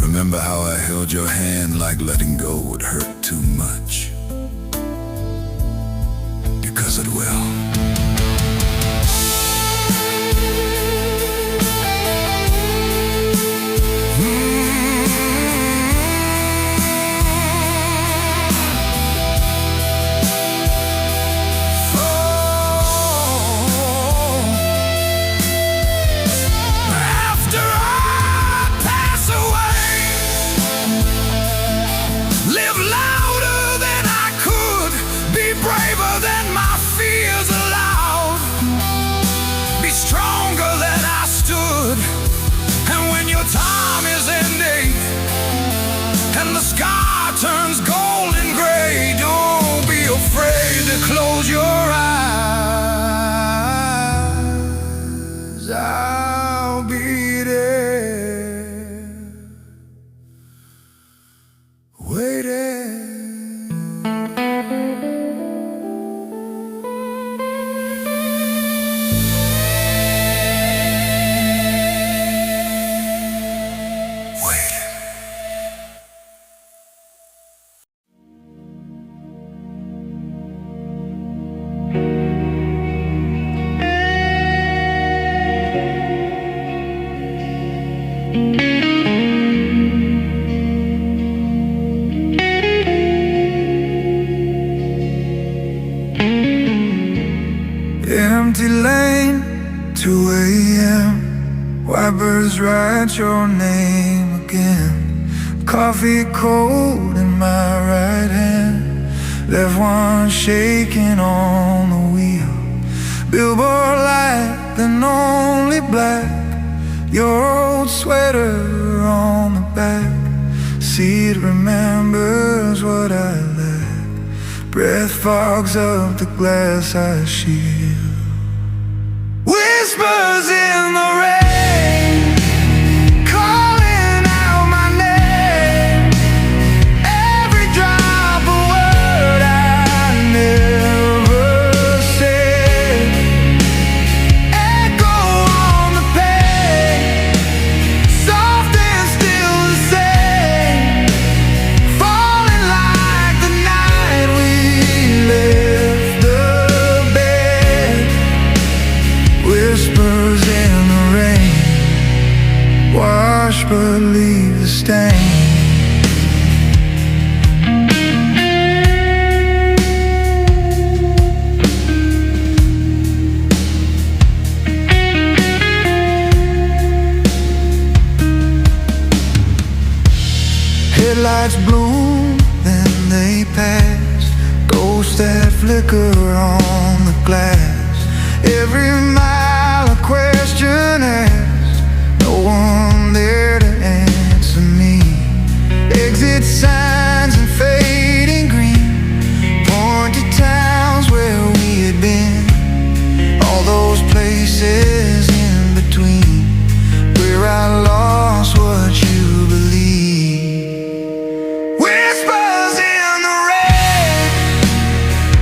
Remember how I held your hand like letting go would hurt too much. Because it will. Live louder than I could, be braver than my fears. lane, 2 a.m. Wipers write your name again. Coffee cold in my right hand, left one shaking on the wheel. Billboard light, then only black. Your old sweater on the back seat remembers what I lack. Breath fogs up the glass I shield. Whispers in the rain, calling out my name. Every drop a word I never said. Echo on the page, soft and still the same. Falling like the night we left the bed. Whispers in the rain, wash but leave the stain. Headlights bloom, then they pass. Ghosts that flicker on the glass. Every mile a question asked, no one there to answer me. Exit signs and fading green point to towns where we had been. All those places in between, where I lost what you believe. Whispers in the rain,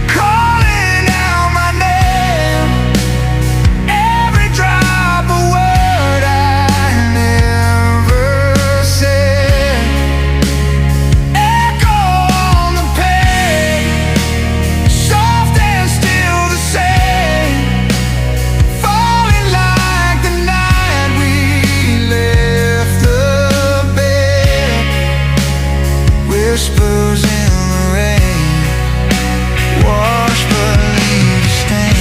calling out my name. Every drop a word I never said. Echo on the page, soft and still the same. Falling like the night we left the bed. Whispers in the rain, wash but leave a stain.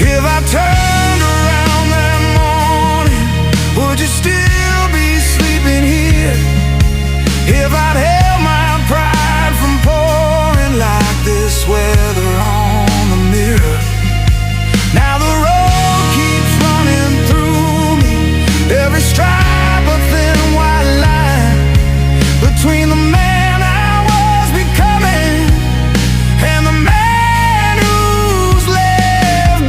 If I turned around that morning, would you still be sleeping here? If I'd held my pride from pouring like this weather on the mirror. Now the road keeps running through me, every stripe a thin white line between the man I was becoming and the man who's left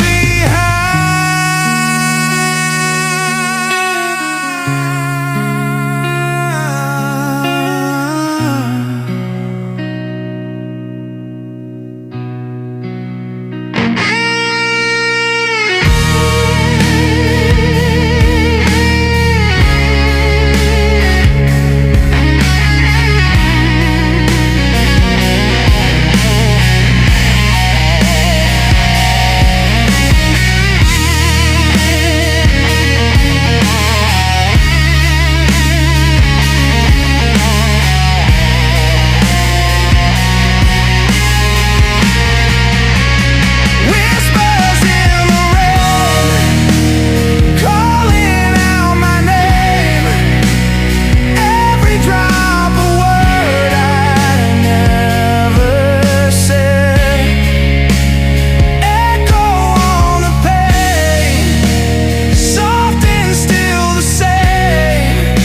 Whispers in the rain, calling out my name. Every drop a word I never said. Echo on the page, soft and still the same.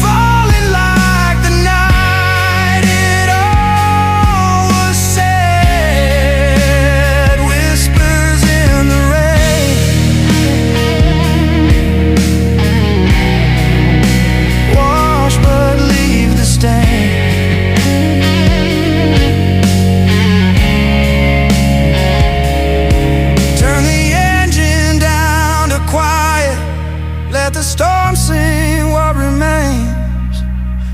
Falling like the night it all was said. Whispers in the rain, wash but leave the stain. Turn the engine down to quiet, let the storm sing what remains.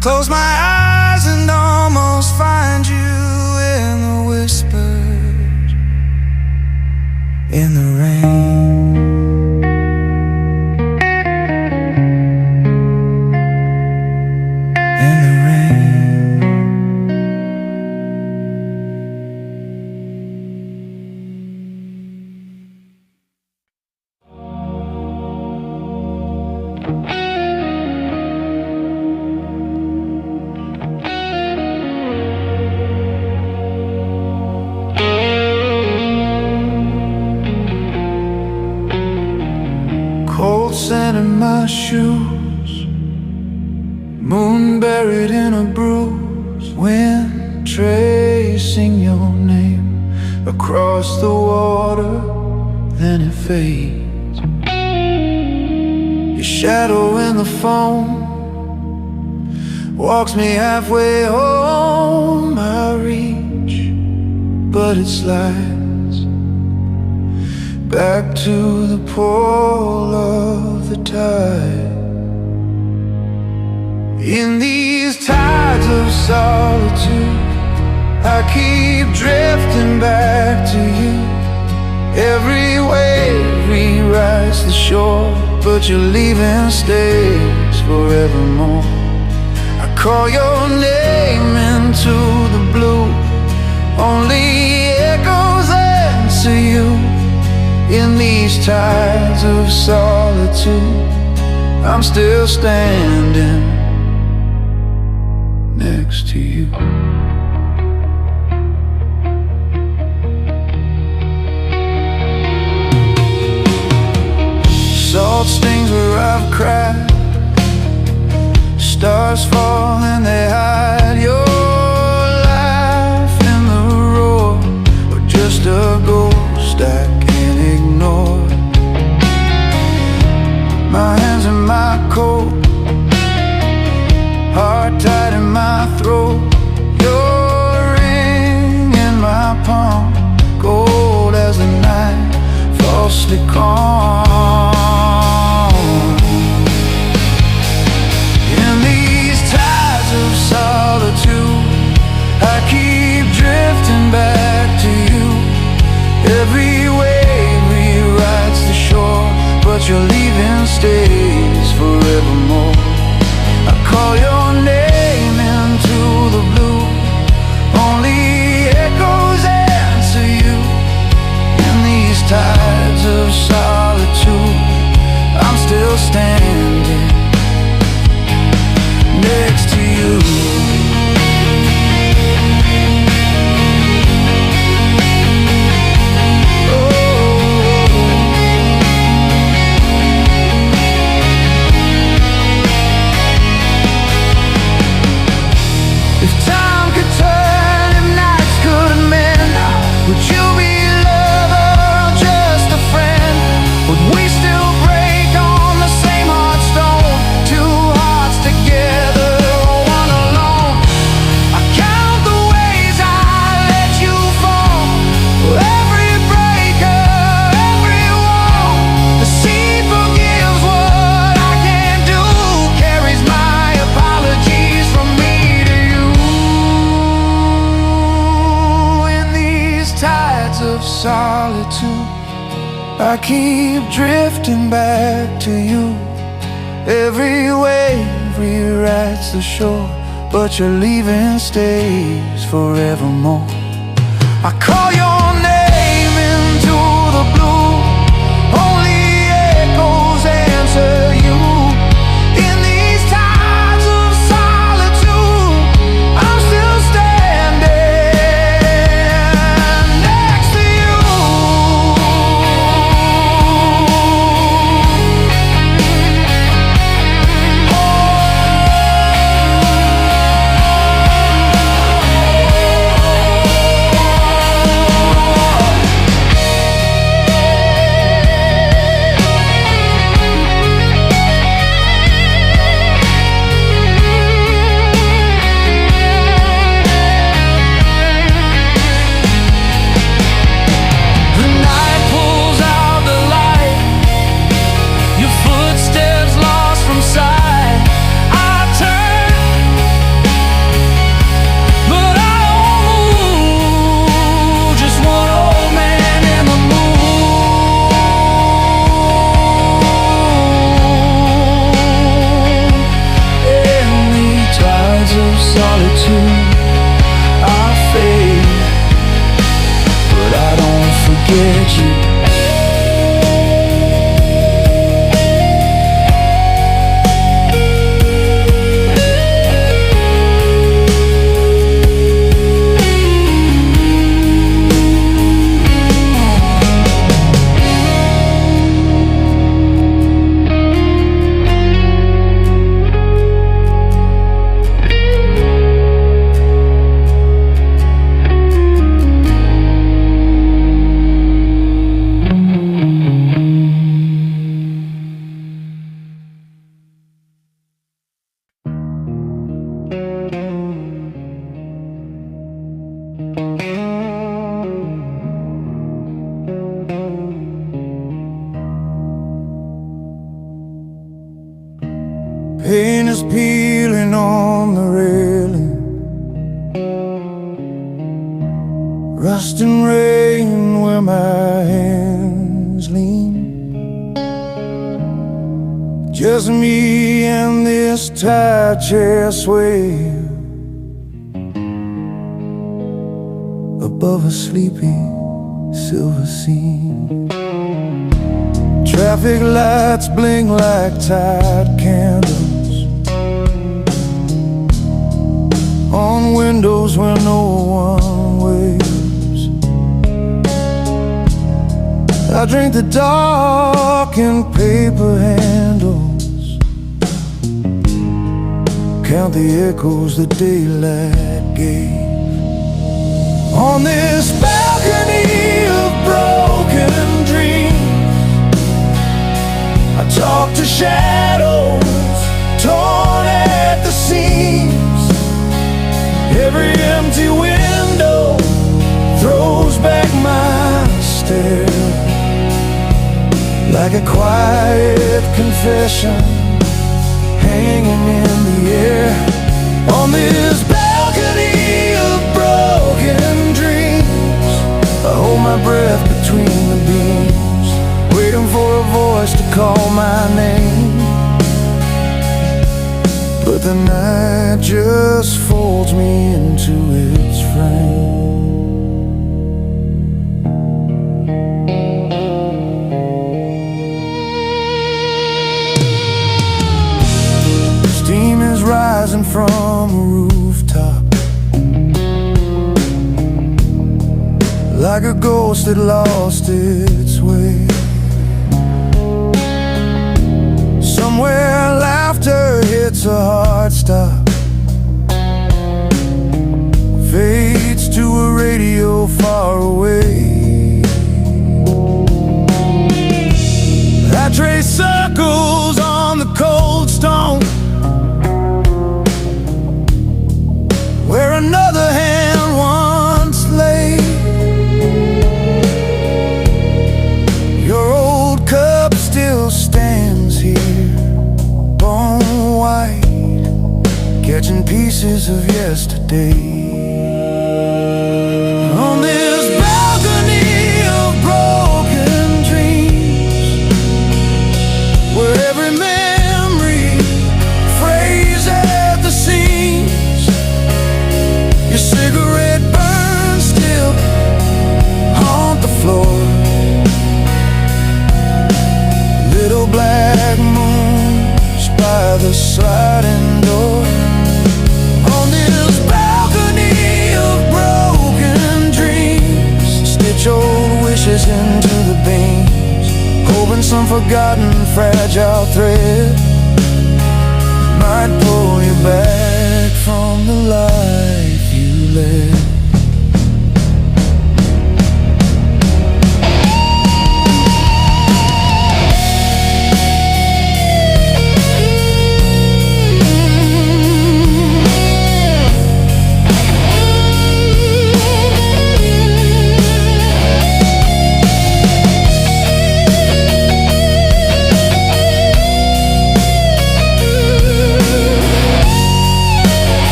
Close my eyes and almost find you in the whispers in the rain. sand in my shoes, moon buried in a bruise. Wind tracing your name across the water, then it fades. Your shadow in the foam walks me halfway home. I reach, but it slides back to the pull of the tide. In these tides of solitude, I keep drifting back to you. Every wave rewrites the shore, but your leaving stays forevermore. I call your name into the blue, only echoes answer you. In these tides of solitude, I'm still standing next to you. Salt stings where I've cried, stars fall and they hide your life in the roar, or just a ghost I can't ignore. My hands in my coat, heart tight in my throat. Your ring in my palm, gold as the night, falsely calm. In these tides of solitude, I keep drifting back to you. Every wave rewrites the shore, but your leaving stays forevermore. I call your name into the blue, only echoes answer you. In these tides of solitude, I'm still standing next to you. If time could turn, if nights could mend, would you be a lover or just a friend? Would we still break on the same heart stone? Two hearts together or one alone? I count the ways I let you fall, every breaker, every wall. The sea forgives what I can't do, carries my apologies from me to you. In these tides of solitude, I keep drifting back to you. Every wave rewrites the shore, but your leaving stays forevermore. I call your name into the blue, only echoes answer you. In these tides of solitude, I'm still standing next to you. Paint is peeling on the railing, rust and rain where my hands lean. Just me and this tired chair sway above a sleepy silver scene. Traffic lights blink like tired candles on windows where no one waves. I drink the dark in paper handles, count the echoes the daylight gave. On this balcony of broken dreams, I talk to shadows torn at the seams. Every empty window throws back my stare, like a quiet confession hanging in the air. On this balcony of broken dreams, I hold my breath between the beams, waiting for a voice to call my name. But the night just folds me into its frame. Steam is rising from a rooftop, like a ghost that lost its way. Somewhere laughter hits a hard stop, fades to a radio far away. I trace circles on the cold stone, where another hand once lay. Your old cup still stands here, bone white, catching pieces of yesterday. On this balcony of broken dreams, where every memory frays at the seams, your cigarette burns still haunt the floor. Little black moons by the sliding door. On this balcony of broken dreams, stitch old wishes into the beams, hoping some forgotten fragile thread might pull you back from the life you led.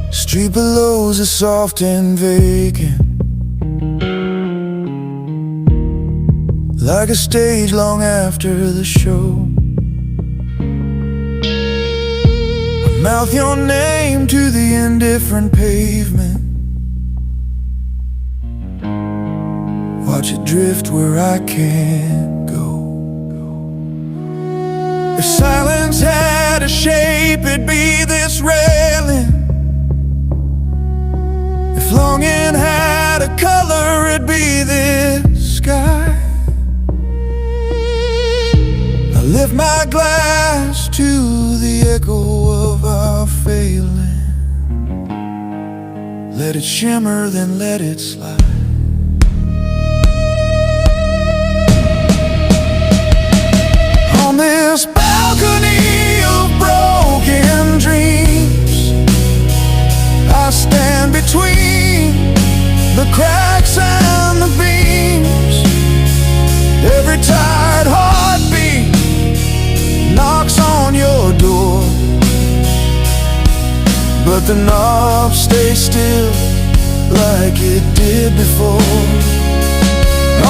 Street below's is soft and vacant, like a stage long after the show. I mouth your name to the indifferent pavement, watch it drift where I can't go. If silence had a shape, it'd be this railing. If longing had a color, it'd be this sky. I lift my glass to the echo of our failing. Let it shimmer, then let it slide. On this balcony of broken dreams, but the knob stays still like it did before.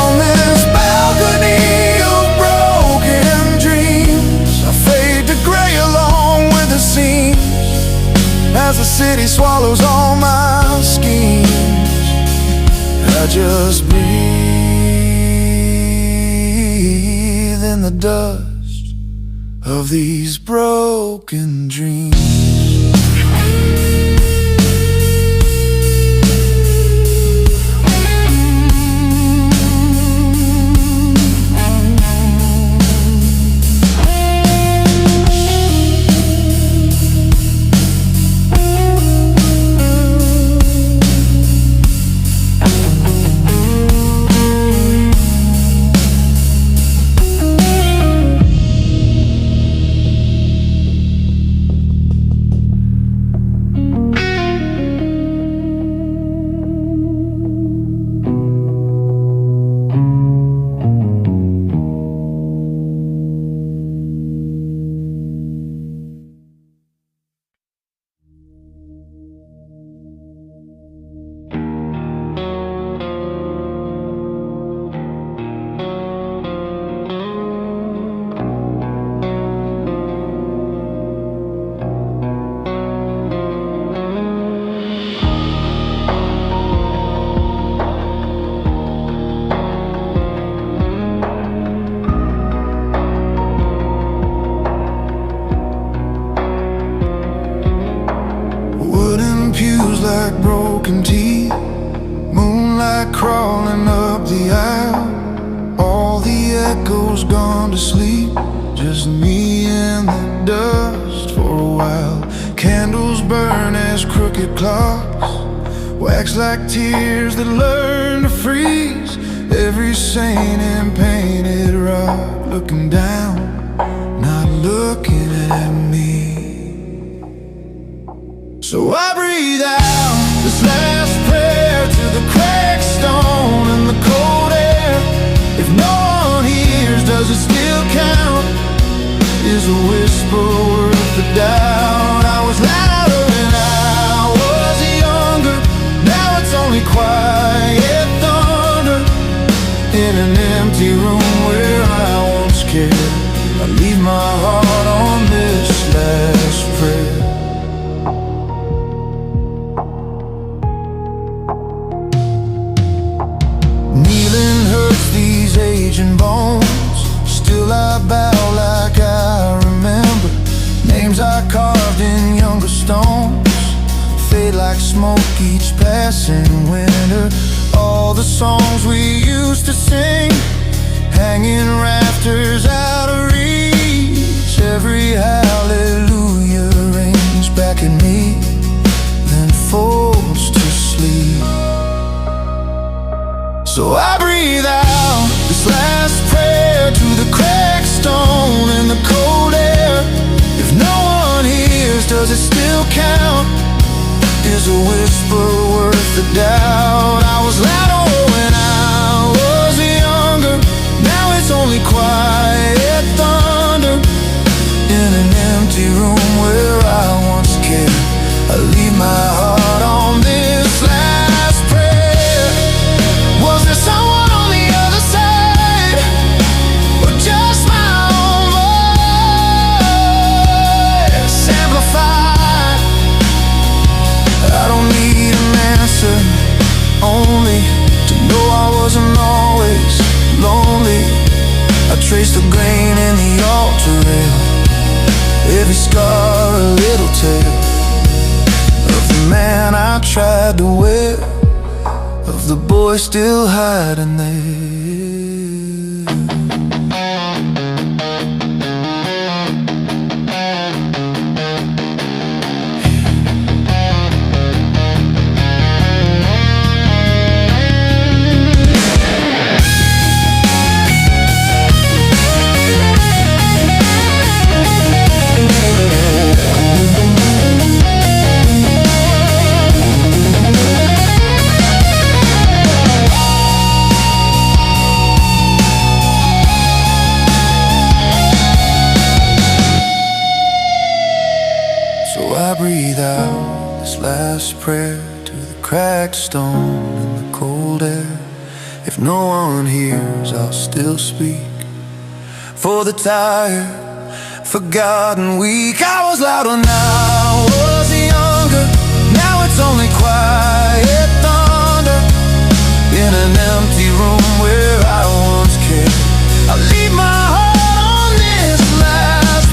On this balcony of broken dreams, I fade to gray along with the seams, as the city swallows all my schemes. I just breathe in the dust of these broken dreams. Like broken teeth, moonlight crawling up the aisle, all the echoes gone to sleep, just me and the dust for a while. Candles burn as crooked clocks, wax like tears that learn to freeze. Every saint and painted rock looking down, not looking at me. So I breathe out this last prayer to the cracked stone and the cold air. If no one hears, does it still count? Is a whisper worth the doubt? I was louder when I was younger, now it's only quiet thunder in an empty room where I once cared. I leave my heart on this last prayer. Aging bones, still I bow like I remember. Names I carved in younger stones fade like smoke each passing winter. All the songs we used to sing, hanging rafters out of reach. Every hallelujah rings back at me, then falls to sleep. So I breathe out this last prayer to the cracked stone and the cold air. If no one hears, does it still count? Is a whisper worth the doubt? I was louder when I was younger, now it's only quiet thunder in an empty room where I once cared. I leave my heart on this last prayer. Was there someone on the other side, or just my own voice amplified? I don't need an answer, only to know I wasn't always lonely. I traced the grain in the altar rail, every scar a little tale of the man I tried to wear, of the boy still hiding there. breathe out this last prayer to the cracked stone in the cold air. If no one hears, I'll still speak for the tired, forgotten weak. I was loud when I was younger, now it's only quiet thunder in an empty room where I once cared. I'll leave my heart on this last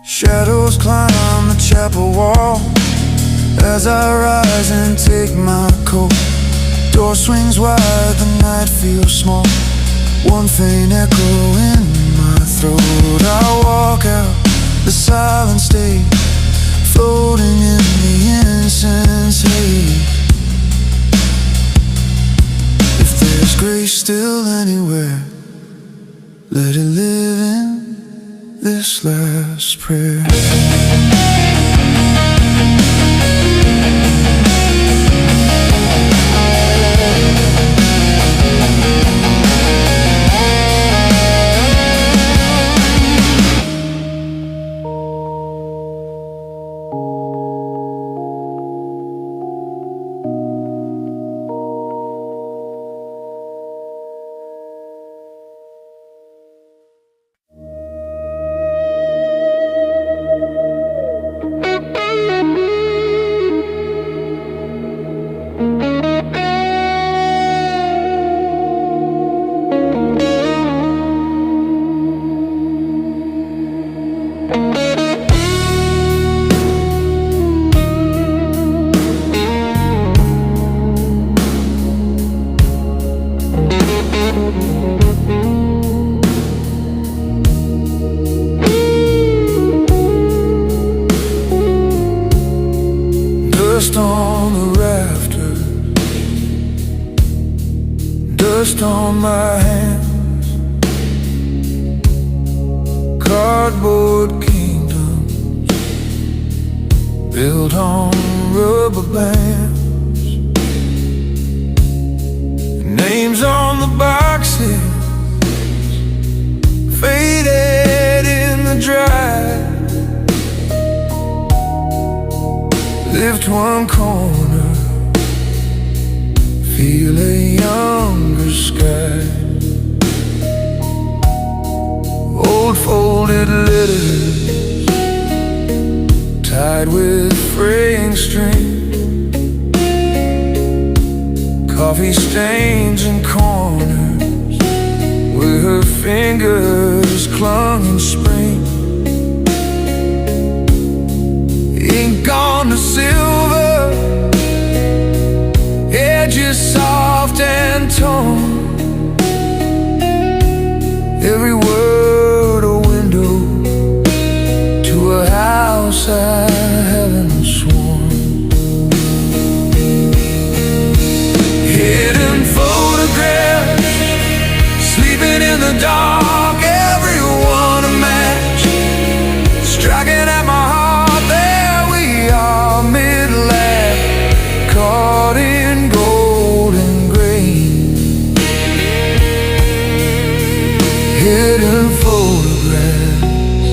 shadows climb the chapel wall as I rise and take my coat. Door swings wide, the night feels small, one faint echo in my throat. I walk out the silent stage, floating in the incense haze. If there's grace still anywhere, let it live in this last prayer. Dust on the rafters, dust on my hands, cardboard kingdoms built on rubber bands, names on the boxes faded in the dry. Lift one corner, feel a younger sky. Old folded letters tied with fraying string, coffee stains in corners where her fingers clung in spring. Ink on the silver, edges soft and torn, every word a window to a house I haven't sworn. Hidden photographs, sleeping in the dark, everyone a match, striking at my heart. Caught in golden grain, hidden photographs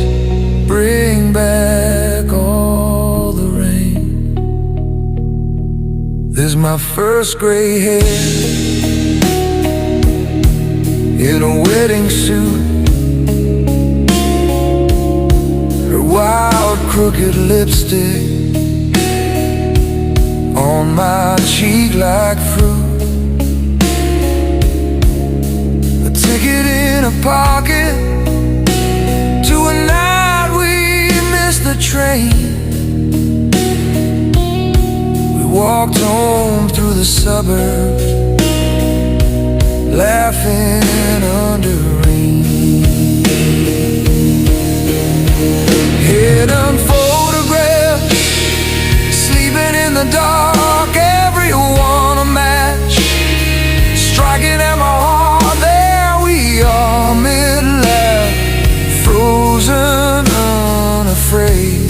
bring back all the rain. There's my first gray hair in a wedding suit, her wild crooked lipstick on my cheek like fruit, a ticket in a pocket to a night we missed the train. We walked home through the suburbs, laughing under rain. Hidden photographs, sleeping in the dark, everyone a match, striking at my heart. There we are, mid-laugh, frozen, unafraid.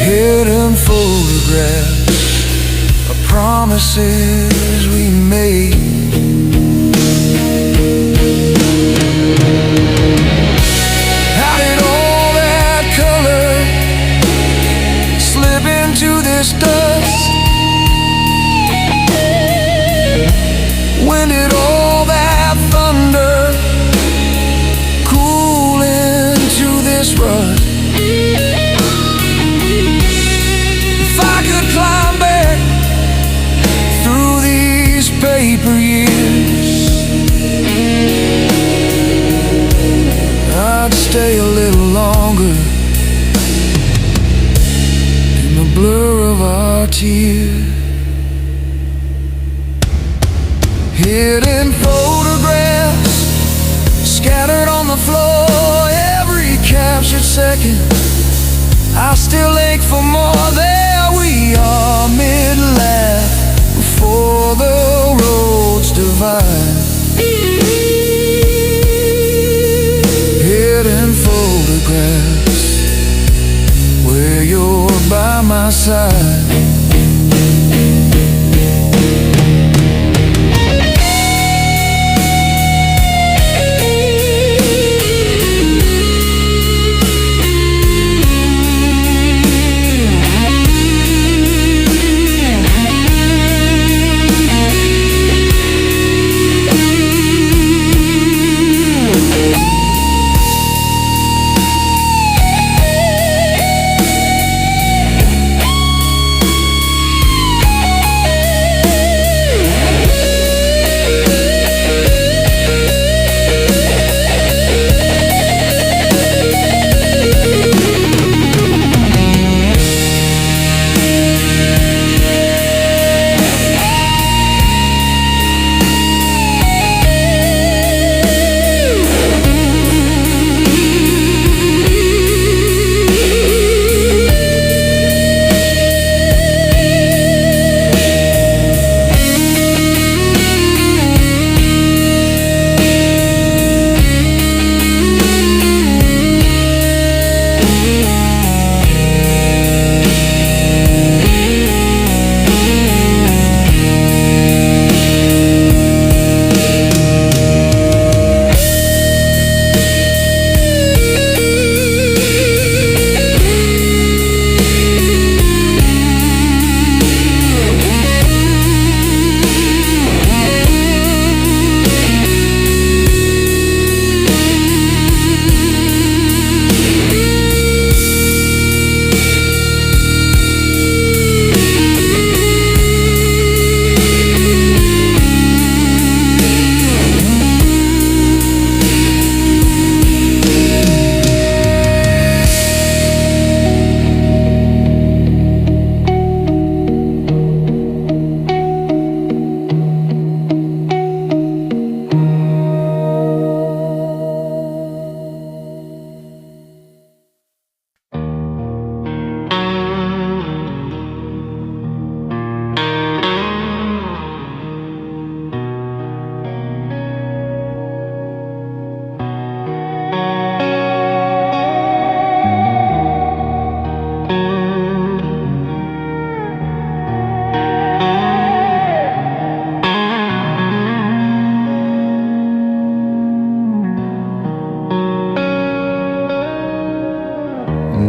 Hidden photographs of promises we made. How did all that color slip into this dust? When did all that thunder cool into this rust? If I could climb back through these paper years, I'd stay a little longer in the blur of our tears. Hidden photographs scattered on the floor, every captured second I still ache for more. There we are, mid-laugh, before the roads divide. Hidden photographs where you're by my side.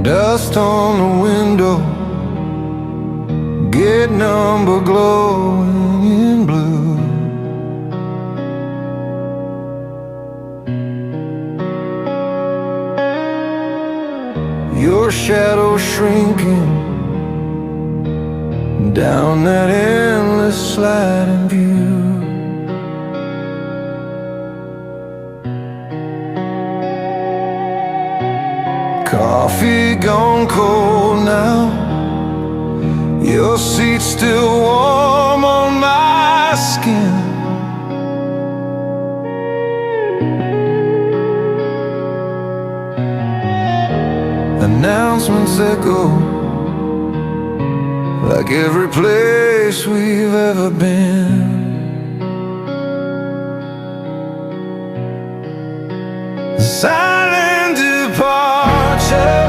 Dust on the window, gate number glowing in blue. Your shadow shrinking down that endless sliding view. Coffee gone cold now, your seat's still warm on my skin. Announcements echo like every place we've ever been. Silent departure,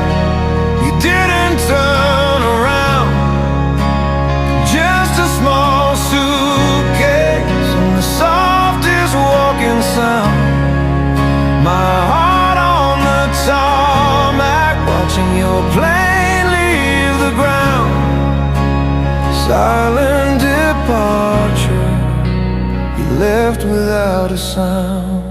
you didn't turn around. Just a small suitcase and the softest walking sound. My heart on the tarmac, watching your plane leave the ground. Silent departure, you left without a sound.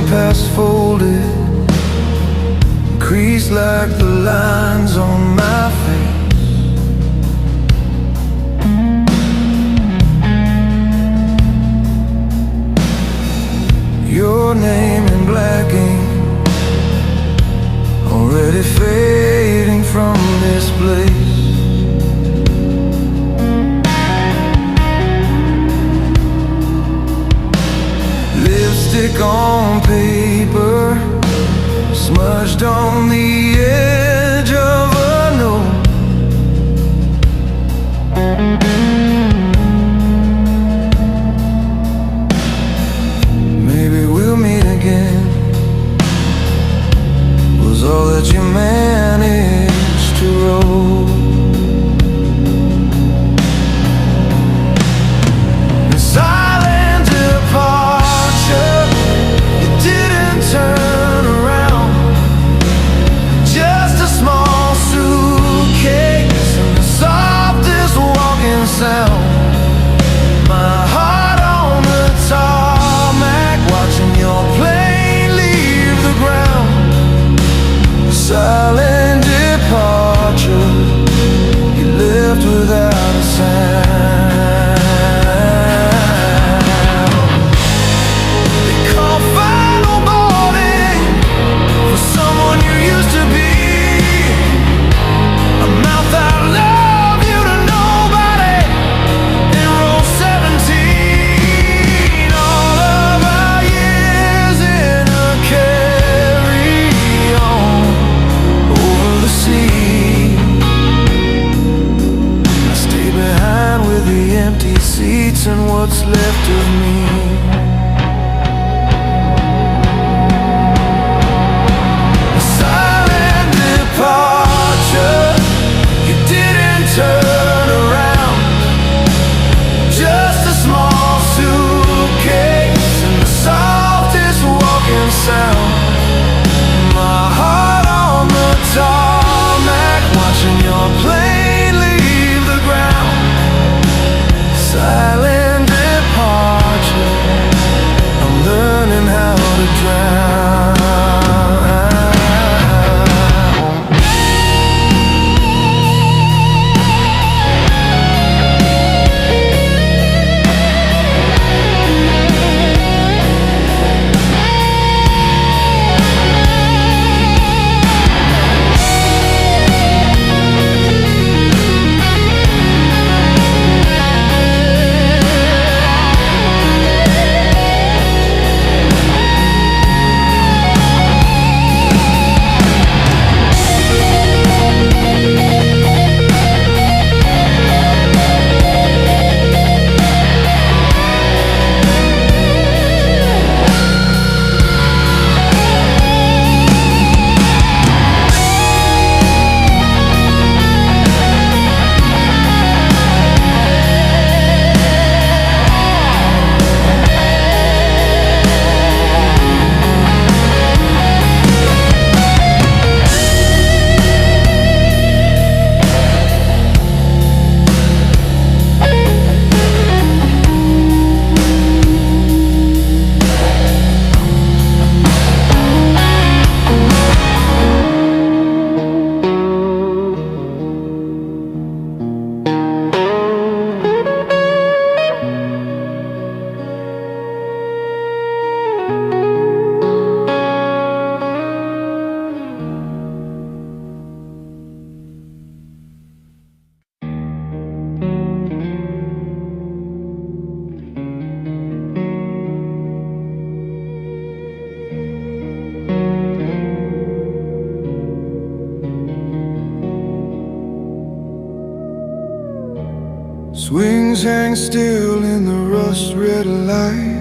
Past folded, creased like the lines on my face. Your name in black ink, already fading from this place. Lipstick on paper, smudged on the edge of a note. Maybe we'll meet again, was all that you managed to roll. Silent departure, you didn't turn around. Just a small suitcase and the softest walking sound. My heart on the tarmac, watching your plane leave the ground. Silent departure, you left without a sound. And what's left of me. A silent departure, you didn't turn around. Just a small suitcase and the softest walking sound. My heart on the tarmac, watching your plane leave the ground. Silent departure, Swings hang still in the rust-red light.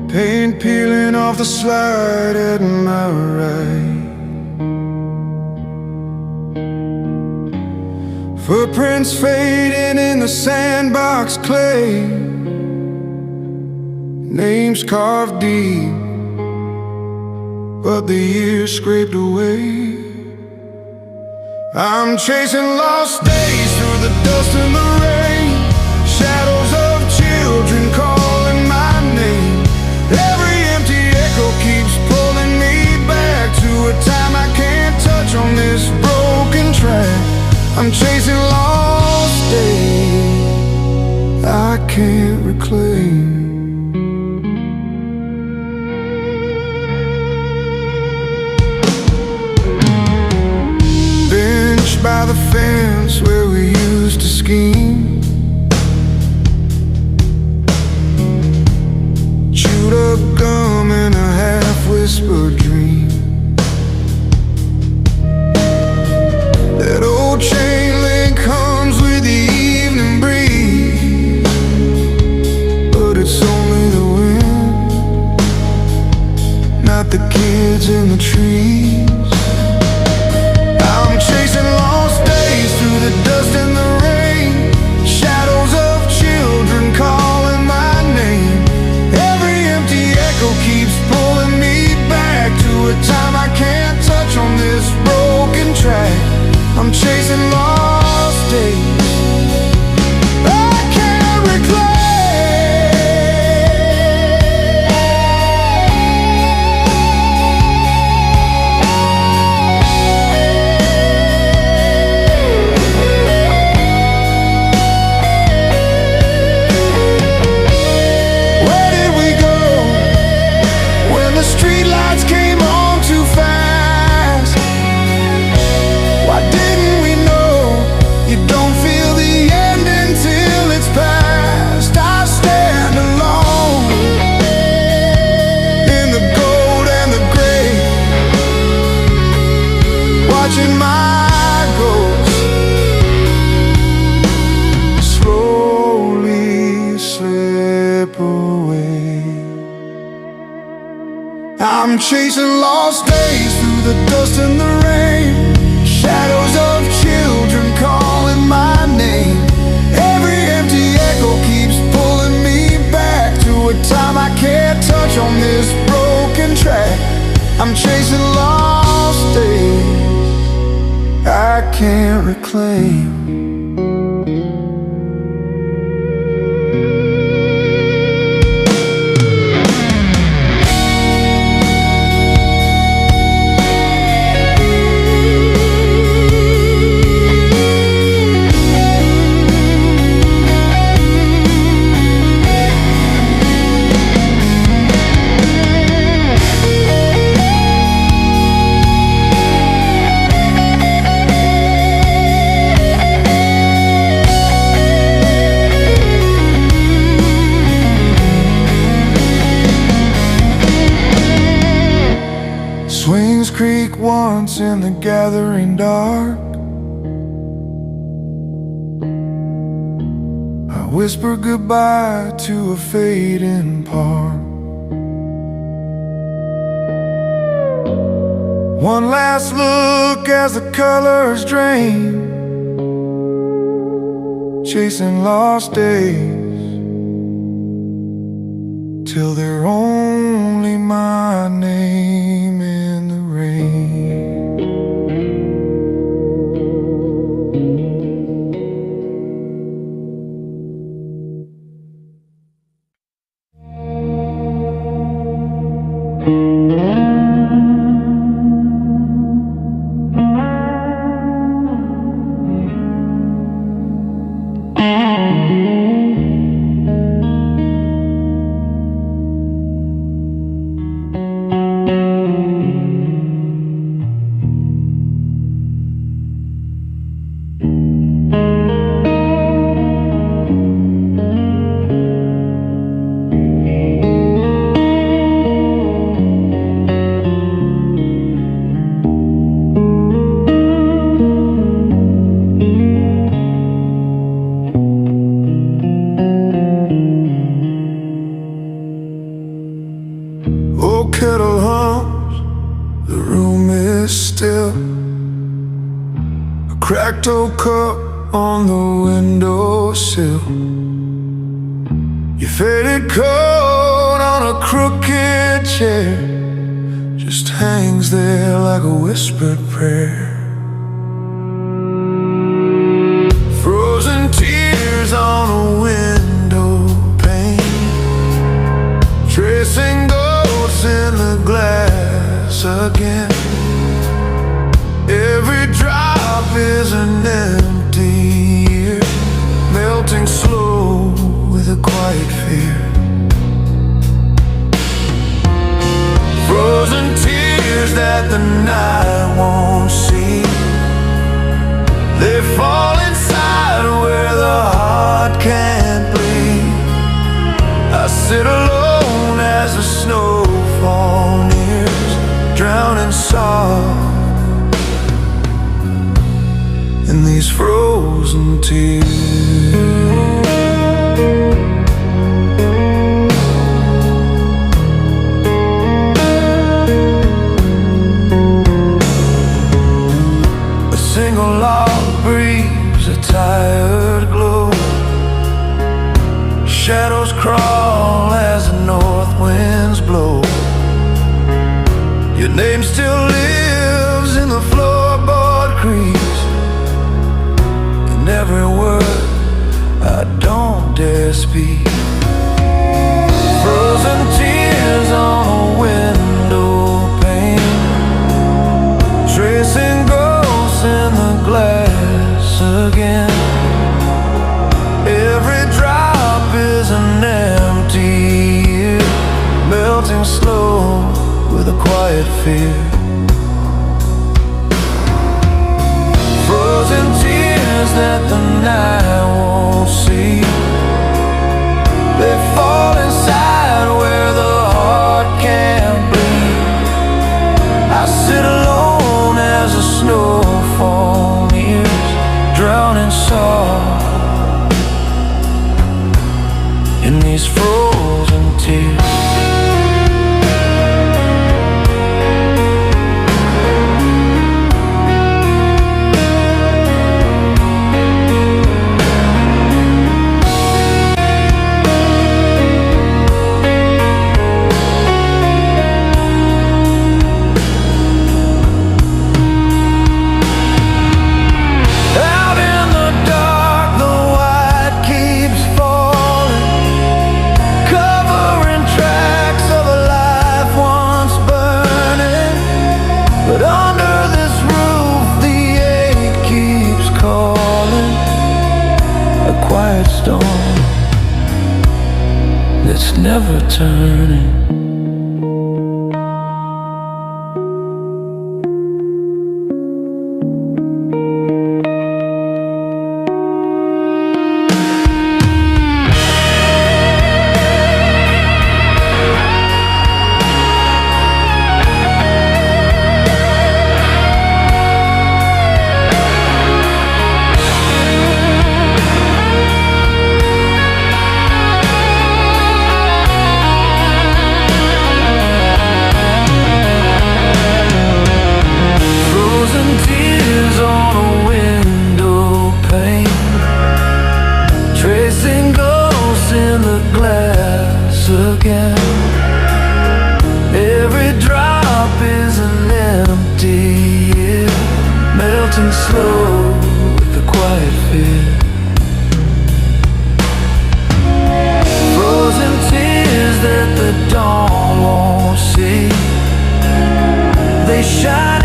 Paint peeling off the slide at my right. Footprints fading in the sandbox clay. Names carved deep, but the years scraped away. I'm chasing lost days through the dust and the rain. Shadows of children calling my name. Every empty echo keeps pulling me back to a time I can't touch on this broken track. I'm chasing lost days I can't reclaim. By the fence where we used to scheme. Chewed up gum in a half-whispered dream. That old chain link comes with the evening breeze, but it's only the wind, not the kids in the trees. I'm chasing lost days through the dust and the rain. Shadows of children calling my name. Every empty echo keeps pulling me back to a time I can't touch on this broken track. I'm chasing lost days I can't reclaim. Watching my ghost slowly slip away. I'm chasing lost days through the dust and the rain. Shadows of children calling my name. Every empty echo keeps pulling me back to a time I can't touch on this broken track. I'm chasing lost days I can't reclaim. Swings creak once in the gathering dark. I whisper goodbye to a fading park. One last look as the colors drain. Chasing lost days till they're only my name in the rain. a cracked old cup on the windowsill, your faded coat on a crooked chair just hangs there like a whispered prayer. Frozen tears on a window pane, tracing ghosts in the glass again. Every drop is an empty year, melting slow with a quiet fear. Frozen tears that the night won't see, they fall inside where the heart can't bleed. I sit alone as the snowfall nears, drowning soft in these frozen tears. A single log breathes a tired glow, shadows crawl as the north winds blow. Your name still lives in the floorboard crease, and every word I don't dare speak. Frozen tears on a window pane, tracing ghosts in the glass again. Every drop is an empty year, melting slow with a quiet fear. Frozen tears that the night won't see, they fall inside where the heart can't bleed. I sit alone as the snowfall nears, drowning soft in these frozen tears. Storm that's never turning. Again, every drop is an empty year, melting slow with a quiet fear. Frozen tears that the dawn won't see, they shine